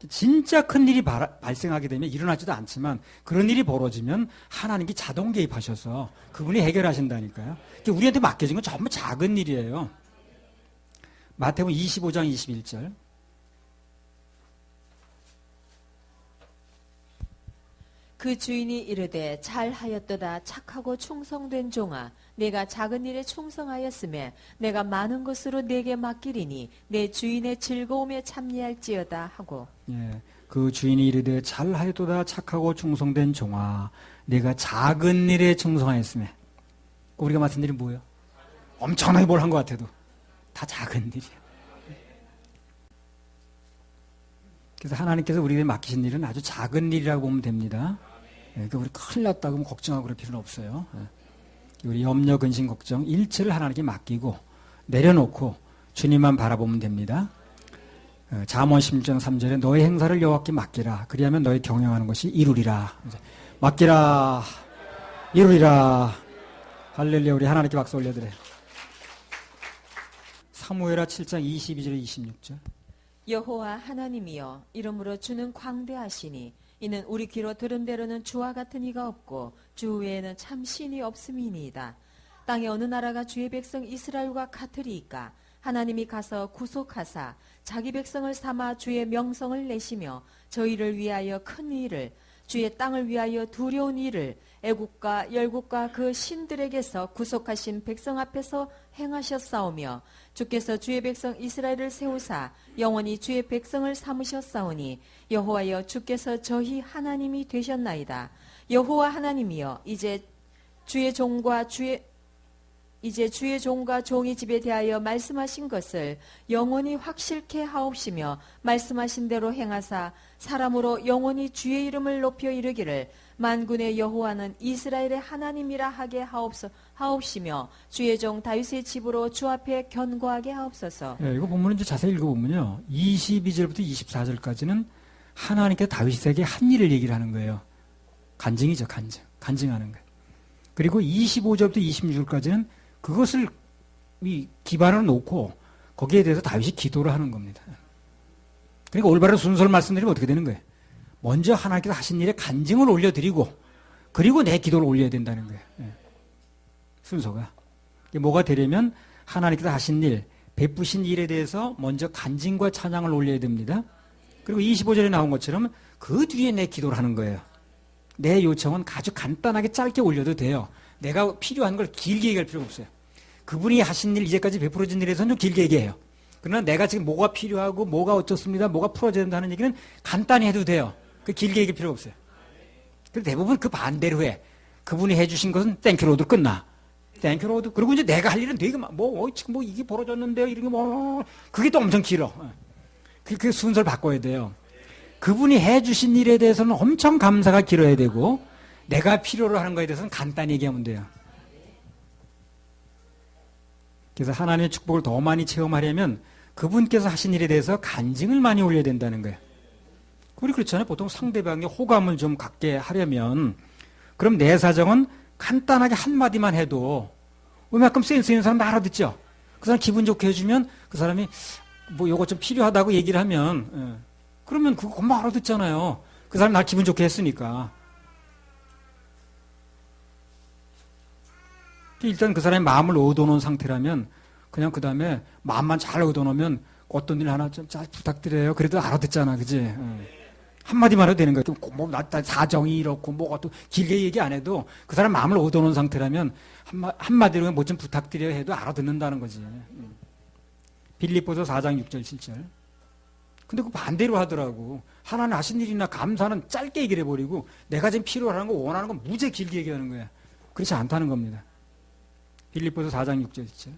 진짜 큰 일이 발생하게 되면 일어나지도 않지만 그런 일이 벌어지면 하나님께 자동 개입하셔서 그분이 해결하신다니까요. 우리한테 맡겨진 건 전부 작은 일이에요. 마태복음 25장 21절. 그 주인이 이르되 잘하였도다 착하고 충성된 종아 내가 작은 일에 충성하였으며 내가 많은 것으로 내게 맡기리니 내 주인의 즐거움에 참여할지어다 하고. 예, 그 주인이 이르되 잘하였도다 착하고 충성된 종아 내가 작은 일에 충성하였으며. 우리가 맡은 일이 뭐예요? 엄청나게 뭘 한 것 같아도 다 작은 일이에요. 그래서 하나님께서 우리에게 맡기신 일은 아주 작은 일이라고 보면 됩니다. 그러니까 우리 큰일 났다고 하면 걱정하고 그럴 필요는 없어요. 우리 염려, 근심, 걱정 일체를 하나님께 맡기고 내려놓고 주님만 바라보면 됩니다. 잠언 16장 3절에 너의 행사를 여호와께 맡기라. 그리하면 너의 경영하는 것이 이루리라. 맡기라. 이루리라. 할렐루야. 우리 하나님께 박수 올려드려요. 사무엘하 7장 22절에 26절. 여호와 하나님이여 이러므로 주는 광대하시니 이는 우리 귀로 들은 대로는 주와 같은 이가 없고 주 외에는 참 신이 없음이니이다. 땅의 어느 나라가 주의 백성 이스라엘과 같으리이까. 하나님이 가서 구속하사 자기 백성을 삼아 주의 명성을 내시며 저희를 위하여 큰 일을 주의 땅을 위하여 두려운 일을 애국과 열국과 그 신들에게서 구속하신 백성 앞에서 행하셨사오며 주께서 주의 백성 이스라엘을 세우사 영원히 주의 백성을 삼으셨사오니 여호와여 주께서 저희 하나님이 되셨나이다. 여호와 하나님이여 이제 주의 종과 종이 집에 대하여 말씀하신 것을 영원히 확실케 하옵시며 말씀하신 대로 행하사 사람으로 영원히 주의 이름을 높여 이르기를 만군의 여호와는 이스라엘의 하나님이라 하게 하옵시며 주의 종 다윗의 집으로 주 앞에 견고하게 하옵소서. 예, 이거 보면 이제 자세히 읽어보면요. 22절부터 24절까지는 하나님께 다윗에게 한 일을 얘기를 하는 거예요. 간증이죠, 간증. 간증하는 거예요. 그리고 25절부터 26절까지는 그것을 기반을 놓고 거기에 대해서 다윗이 기도를 하는 겁니다. 그러니까 올바른 순서를 말씀드리면 어떻게 되는 거예요? 먼저 하나님께서 하신 일에 간증을 올려드리고 그리고 내 기도를 올려야 된다는 거예요. 순서가. 뭐가 되려면 하나님께서 하신 일, 베푸신 일에 대해서 먼저 간증과 찬양을 올려야 됩니다. 그리고 25절에 나온 것처럼 그 뒤에 내 기도를 하는 거예요. 내 요청은 아주 간단하게 짧게 올려도 돼요. 내가 필요한 걸 길게 얘기할 필요가 없어요. 그분이 하신 일, 이제까지 베풀어진 일에서는 좀 길게 얘기해요. 그러나 내가 지금 뭐가 필요하고 뭐가 어떻습니다, 뭐가 풀어져야 된다는 얘기는 간단히 해도 돼요. 그 길게 얘기할 필요가 없어요. 그리고 대부분 그 반대로 해. 그분이 해주신 것은 땡큐로도 끝나. 땡큐로도. 그리고 이제 내가 할 일은 되게 지금 이게 벌어졌는데요. 이런 게 그게 또 엄청 길어. 그 순서를 바꿔야 돼요. 그분이 해주신 일에 대해서는 엄청 감사가 길어야 되고 내가 필요로 하는 거에 대해서는 간단히 얘기하면 돼요. 그래서 하나님의 축복을 더 많이 체험하려면 그분께서 하신 일에 대해서 간증을 많이 올려야 된다는 거예요. 우리 그렇잖아요. 보통 상대방의 호감을 좀 갖게 하려면 그럼 내 사정은 간단하게 한마디만 해도 웬만큼 센스 있는 사람 알아듣죠. 그 사람 기분 좋게 해주면 그 사람이 요거 좀 필요하다고 얘기를 하면 그러면 그거 금방 알아듣잖아요. 그 사람 날 기분 좋게 했으니까. 일단 그 사람의 마음을 얻어놓은 상태라면 그냥 그 다음에 마음만 잘 얻어놓으면 어떤 일 하나 좀 잘 부탁드려요. 그래도 알아듣잖아. 그지? 한마디만 해도 되는 거예요. 나 사정이 이렇고 뭐가 또 길게 얘기 안 해도 그 사람 마음을 얻어놓은 상태라면 한마디로 뭐 좀 부탁드려요 해도 알아듣는다는 거지. 빌립보서 4장 6절 7절. 근데 그 반대로 하더라고. 하나님 하신 일이나 감사는 짧게 얘기를 해버리고 내가 지금 필요하는 거 원하는 건 무지 길게 얘기하는 거야. 그렇지 않다는 겁니다. 빌립보서 4장 6절 7절.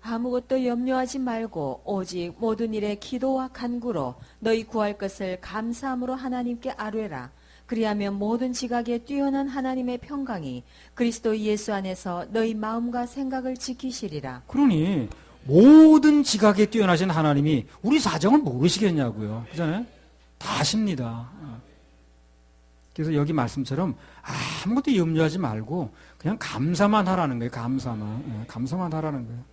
아무것도 염려하지 말고 오직 모든 일에 기도와 간구로 너희 구할 것을 감사함으로 하나님께 아뢰라. 그리하면 모든 지각에 뛰어난 하나님의 평강이 그리스도 예수 안에서 너희 마음과 생각을 지키시리라. 그러니 모든 지각에 뛰어나신 하나님이 우리 사정을 모르시겠냐고요. 그잖아요? 다 아십니다. 그래서 여기 말씀처럼 아무것도 염려하지 말고 그냥 감사만 하라는 거예요. 감사만 하라는 거예요.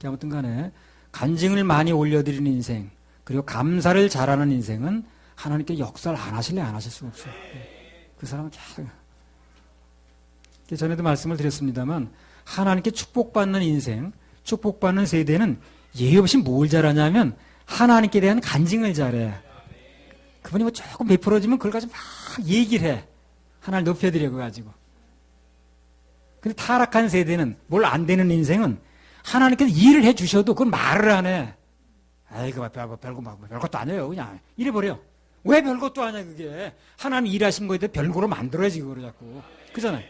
아무튼 간에 간증을 많이 올려드리는 인생, 그리고 감사를 잘하는 인생은 하나님께 역사를 안 하실래 안 하실 수가 없어요. 그 사람은 계속. 전에도 말씀을 드렸습니다만 하나님께 축복받는 인생, 축복받는 세대는 예의 없이 뭘 잘하냐면 하나님께 대한 간증을 잘해. 그분이 뭐 조금 베풀어지면 그걸 가지고 막 얘기를 해. 하나를 높여드려, 그거 가지고. 근데 타락한 세대는, 뭘 안 되는 인생은 하나님께서 일을 해 주셔도 그걸 말을 안 해. 아이고, 별것도 안 해요. 그냥 이래버려. 왜 별것도 아니야, 그게. 하나님 일하신 거에 대해 별거로 만들어야지, 그거를 자꾸. 그잖아요.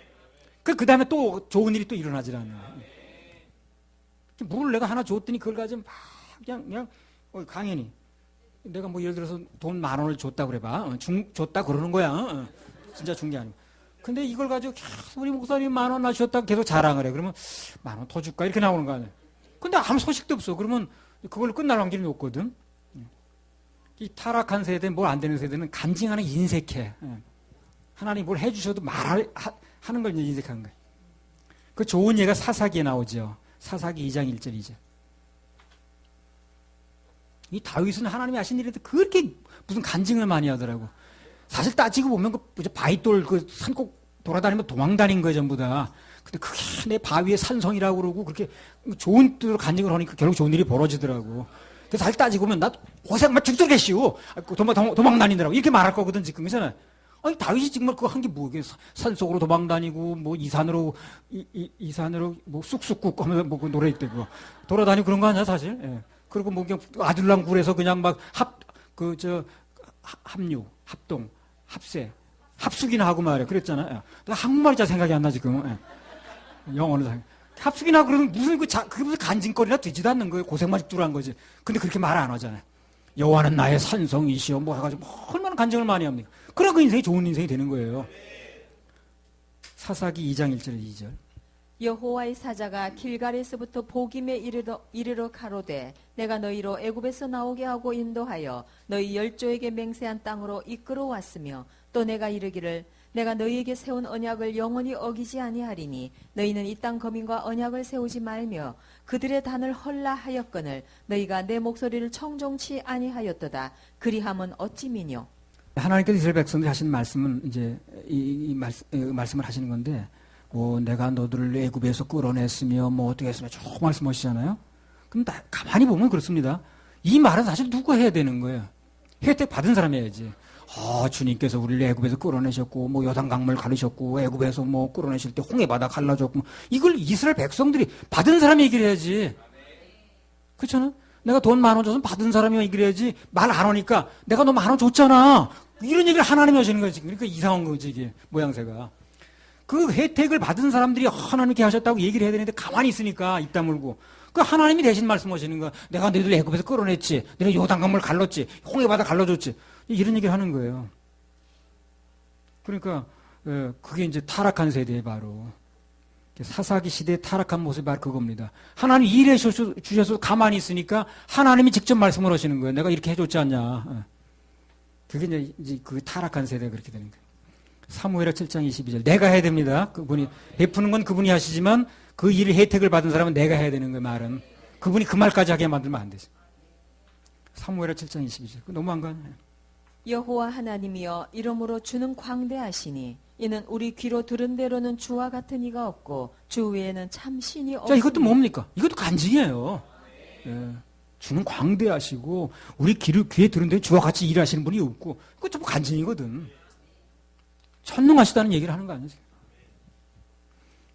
그 다음에 또 좋은 일이 또 일어나질 않아요. 뭘 내가 하나 줬더니 그걸 가지고 막 그냥 강연히. 내가 뭐 예를 들어서 돈 10,000원을 줬다 그래봐. 줬다 그러는 거야. 진짜 준 게 아니고. 근데 이걸 가지고 계속 우리 목사님 10,000원 나주셨다고 계속 자랑을 해. 그러면 10,000원 더 줄까? 이렇게 나오는 거 아니야. 근데 아무 소식도 없어. 그러면 그걸로 끝날 확률이 높거든. 이 타락한 세대, 뭘 안 되는 세대는 간증하는 인색해. 하나님 뭘 해주셔도 하는 걸 인색하는 거야. 그 좋은 예가 사사기에 나오죠. 사사기 2장 1절 2절. 이 다윗은 하나님이 하신 일인데 그렇게 무슨 간증을 많이 하더라고. 사실 따지고 보면 그 바위돌 그 산꼭 돌아다니면 도망다닌 거예요, 전부 다. 근데 그게 내 바위의 산성이라고 그러고 그렇게 좋은 뜻으로 간증을 하니까 결국 좋은 일이 벌어지더라고. 그래서 사실 따지고 보면 나 고생만 죽들겠시오. 도망다니더라고. 이렇게 말할 거거든, 지금. 그잖아요. 아니, 다윗이 정말 그거 한 게 뭐게 산속으로 도망다니고, 뭐, 이 산으로 뭐, 쑥쑥국 하면서 뭐, 그 노래 있대, 그거. 돌아다니고 그런 거 아니야, 사실? 예. 그리고 뭐, 그냥 아들랑 굴에서 그냥 막 합류, 합동, 합세, 합숙이나 하고 말이야. 그랬잖아. 예. 한국말이 잘 생각이 안 나, 지금. 예. 영어는 잘. 합숙이나 그러면 그게 무슨 간증거리나 되지도 않는 거예요. 고생만 죽들한 거지. 근데 그렇게 말 안 하잖아요. 여호와는 나의 산성이시여 뭐 해가지고 얼마나 간증을 많이 합니까? 그래 그 인생이 좋은 인생이 되는 거예요. 사사기 2장 1절 2절. 여호와의 사자가 길갈에서부터 보김에 이르러 가로되 내가 너희로 애굽에서 나오게 하고 인도하여 너희 열조에게 맹세한 땅으로 이끌어 왔으며 또 내가 이르기를 내가 너희에게 세운 언약을 영원히 어기지 아니하리니 너희는 이 땅 거민과 언약을 세우지 말며 그들의 단을 헐라 하였거늘 너희가 내 목소리를 청종치 아니하였도다. 그리함은 어찌 미뇨. 하나님께서 이스라엘 백성들이 하신 말씀은 이제 말씀을 하시는 건데 뭐 내가 너들을 애굽에서 끌어냈으며 뭐 어떻게 했으며 쭉 말씀하시잖아요. 그럼 가만히 보면 그렇습니다. 이 말은 사실 누가 해야 되는 거예요. 혜택 받은 사람이 해야지. 주님께서 우리를 애굽에서 끌어내셨고 뭐 요단강물 가르셨고 애굽에서 뭐 끌어내실 때 홍해바다 갈라졌고 이걸 이스라엘 백성들이 받은 사람이 얘기를 해야지. 그렇잖아. 내가 돈 10,000원 줘서 받은 사람이 얘기를 해야지. 말 안 하니까 내가 너 10,000원 줬잖아. 이런 얘기를 하나님이 하시는 거지. 그러니까 이상한 거지 이게 모양새가. 그 혜택을 받은 사람들이 하나님께 하셨다고 얘기를 해야 되는데 가만히 있으니까 입 다물고 그 하나님이 대신 말씀하시는 거야. 내가 너희들 애굽에서 끌어냈지. 내가 요단강물 갈랐지. 홍해바다 갈라줬지. 이런 얘기를 하는 거예요. 그러니까 그게 이제 타락한 세대의 바로 사사기 시대의 타락한 모습이 바로 그겁니다. 하나님 일해 주셔서 가만히 있으니까 하나님이 직접 말씀을 하시는 거예요. 내가 이렇게 해줬지 않냐. 그게 이제 그 타락한 세대가 그렇게 되는 거예요. 사무엘하 7장 22절. 내가 해야 됩니다. 그분이 베푸는 건 그분이 하시지만 그 일을 혜택을 받은 사람은 내가 해야 되는 거예요. 말은 그분이 그 말까지 하게 만들면 안 되죠. 사무엘하 7장 22절. 너무한 거 아니에요? 여호와 하나님이여 이러므로 주는 광대하시니 이는 우리 귀로 들은 대로는 주와 같은 이가 없고 주 외에는 참 신이 없으니. 자, 이것도 뭡니까? 이것도 간증이에요. 예. 주는 광대하시고 우리 귀에 들은 대로 주와 같이 일하시는 분이 없고 그거 전부 간증이거든. 천능하시다는 얘기를 하는 거 아니지?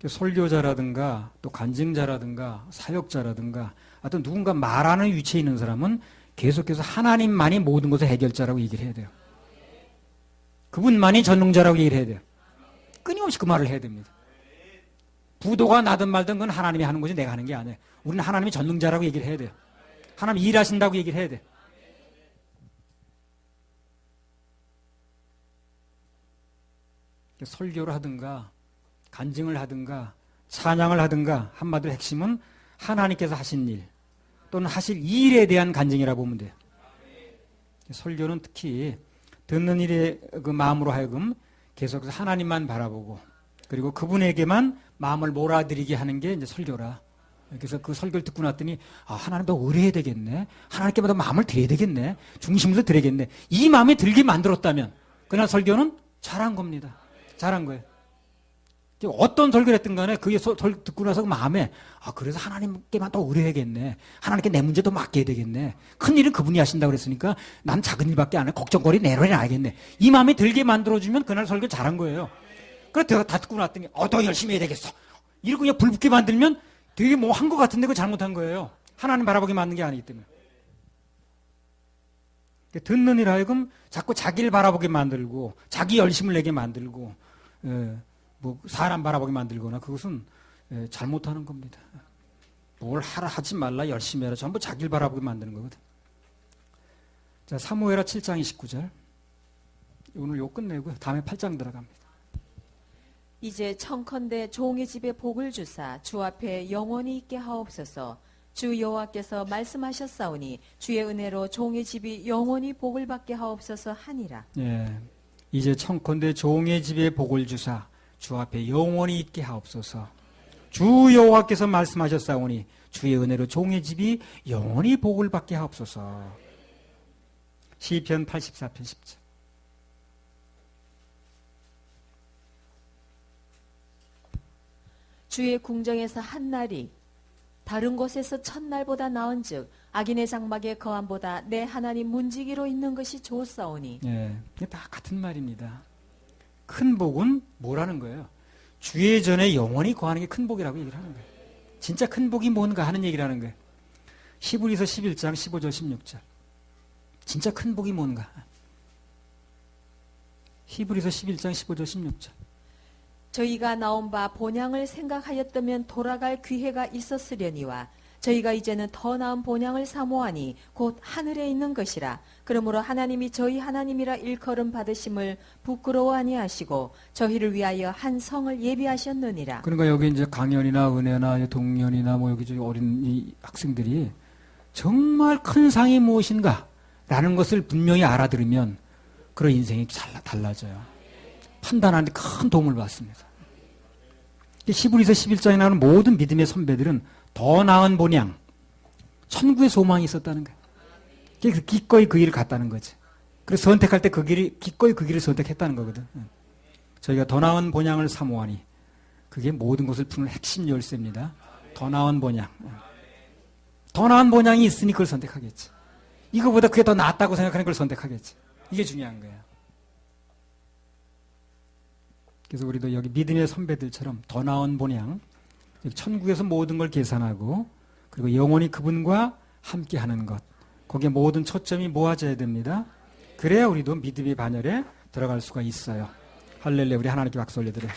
설교자라든가 또 간증자라든가 사역자라든가 어떤 누군가 말하는 위치에 있는 사람은 계속해서 하나님만이 모든 것을 해결자라고 얘기를 해야 돼요. 그분만이 전능자라고 얘기를 해야 돼요. 끊임없이 그 말을 해야 됩니다. 부도가 나든 말든 그건 하나님이 하는 거지 내가 하는 게 아니에요. 우리는 하나님이 전능자라고 얘기를 해야 돼요. 하나님 일하신다고 얘기를 해야 돼요. 설교를 하든가 간증을 하든가 찬양을 하든가 한마디로 핵심은 하나님께서 하신 일 또는 하실 일에 대한 간증이라고 보면 돼요. 설교는 특히 듣는 일의 그 마음으로 하여금 계속해서 하나님만 바라보고 그리고 그분에게만 마음을 몰아들이게 하는 게 이제 설교라. 그래서 그 설교를 듣고 났더니 하나님 더 의뢰해야 되겠네. 하나님께마다 마음을 드려야 되겠네. 중심을 드려야겠네. 이 마음에 들게 만들었다면 그날 설교는 잘한 겁니다. 잘한 거예요. 어떤 설교를 했든 간에 그게 듣고 나서 그 마음에 그래서 하나님께만 더 의뢰해야겠네. 하나님께 내 문제도 맡겨야 되겠네. 큰 일은 그분이 하신다고 그랬으니까 난 작은 일밖에 안 해. 걱정거리 내려놔야 알겠네. 이 마음에 들게 만들어주면 그날 설교 잘한 거예요. 그래서 내가 다 듣고 났더니 더 열심히 해야 되겠어. 이러고 그냥 불붙게 만들면 되게 뭐 한 것 같은데 그거 잘못한 거예요. 하나님 바라보게 만든 게 아니기 때문에. 듣는 일 하여금 자꾸 자기를 바라보게 만들고 자기 열심을 내게 만들고 뭐 사람 바라보게 만들거나 그것은 잘못하는 겁니다. 뭘 하라 하지 말라 열심히 해라 전부 자기를 바라보게 만드는 거거든. 자, 사무엘하 7장 29절. 오늘 요 끝내고요. 다음에 8장 들어갑니다. 이제 청컨대 종의 집에 복을 주사 주 앞에 영원히 있게 하옵소서. 주 여호와께서 말씀하셨사오니 주의 은혜로 종의 집이 영원히 복을 받게 하옵소서 하니라. 예. 이제 청컨대 종의 집에 복을 주사 주 앞에 영원히 있게 하옵소서. 주 여호와께서 말씀하셨사오니 주의 은혜로 종의 집이 영원히 복을 받게 하옵소서. 시편 84편 10절. 주의 궁정에서 한 날이 다른 곳에서 첫날보다 나은즉 악인의 장막에 거함보다 내 하나님 문지기로 있는 것이 좋사오니. 예, 이게 다 같은 말입니다. 큰 복은 뭐라는 거예요? 주의 전에 영원히 거하는 게 큰 복이라고 얘기를 하는 거예요. 진짜 큰 복이 뭔가 하는 얘기를 하는 거예요. 히브리서 11장 15절 16절. 진짜 큰 복이 뭔가. 히브리서 11장 15절 16절. 저희가 나온 바 본향을 생각하였다면 돌아갈 기회가 있었으려니와 저희가 이제는 더 나은 본향을 사모하니 곧 하늘에 있는 것이라. 그러므로 하나님이 저희 하나님이라 일컬음 받으심을 부끄러워 아니하시고 저희를 위하여 한 성을 예비하셨느니라. 그러니까 여기 이제 강연이나 은혜나 동년이나 뭐 여기 어린 이 학생들이 정말 큰 상이 무엇인가 라는 것을 분명히 알아들으면 그런 인생이 달라져요. 판단하는데 큰 도움을 받습니다. 히브리서 11장에 나오는 모든 믿음의 선배들은 더 나은 본향, 천국의 소망이 있었다는 거예요. 그래서 기꺼이 그 길을 갔다는 거지. 그래서 선택할 때 기꺼이 그 길을 선택했다는 거거든. 저희가 더 나은 본향을 사모하니 그게 모든 것을 푸는 핵심 열쇠입니다. 더 나은 본향. 더 나은 본향이 있으니 그걸 선택하겠지. 이거보다 그게 더 낫다고 생각하는 걸 선택하겠지. 이게 중요한 거예요. 그래서 우리도 여기 믿음의 선배들처럼 더 나은 본향, 천국에서 모든 걸 계산하고 그리고 영원히 그분과 함께하는 것, 거기에 모든 초점이 모아져야 됩니다. 그래야 우리도 믿음의 반열에 들어갈 수가 있어요. 할렐루야. 우리 하나님께 박수 올려드려요.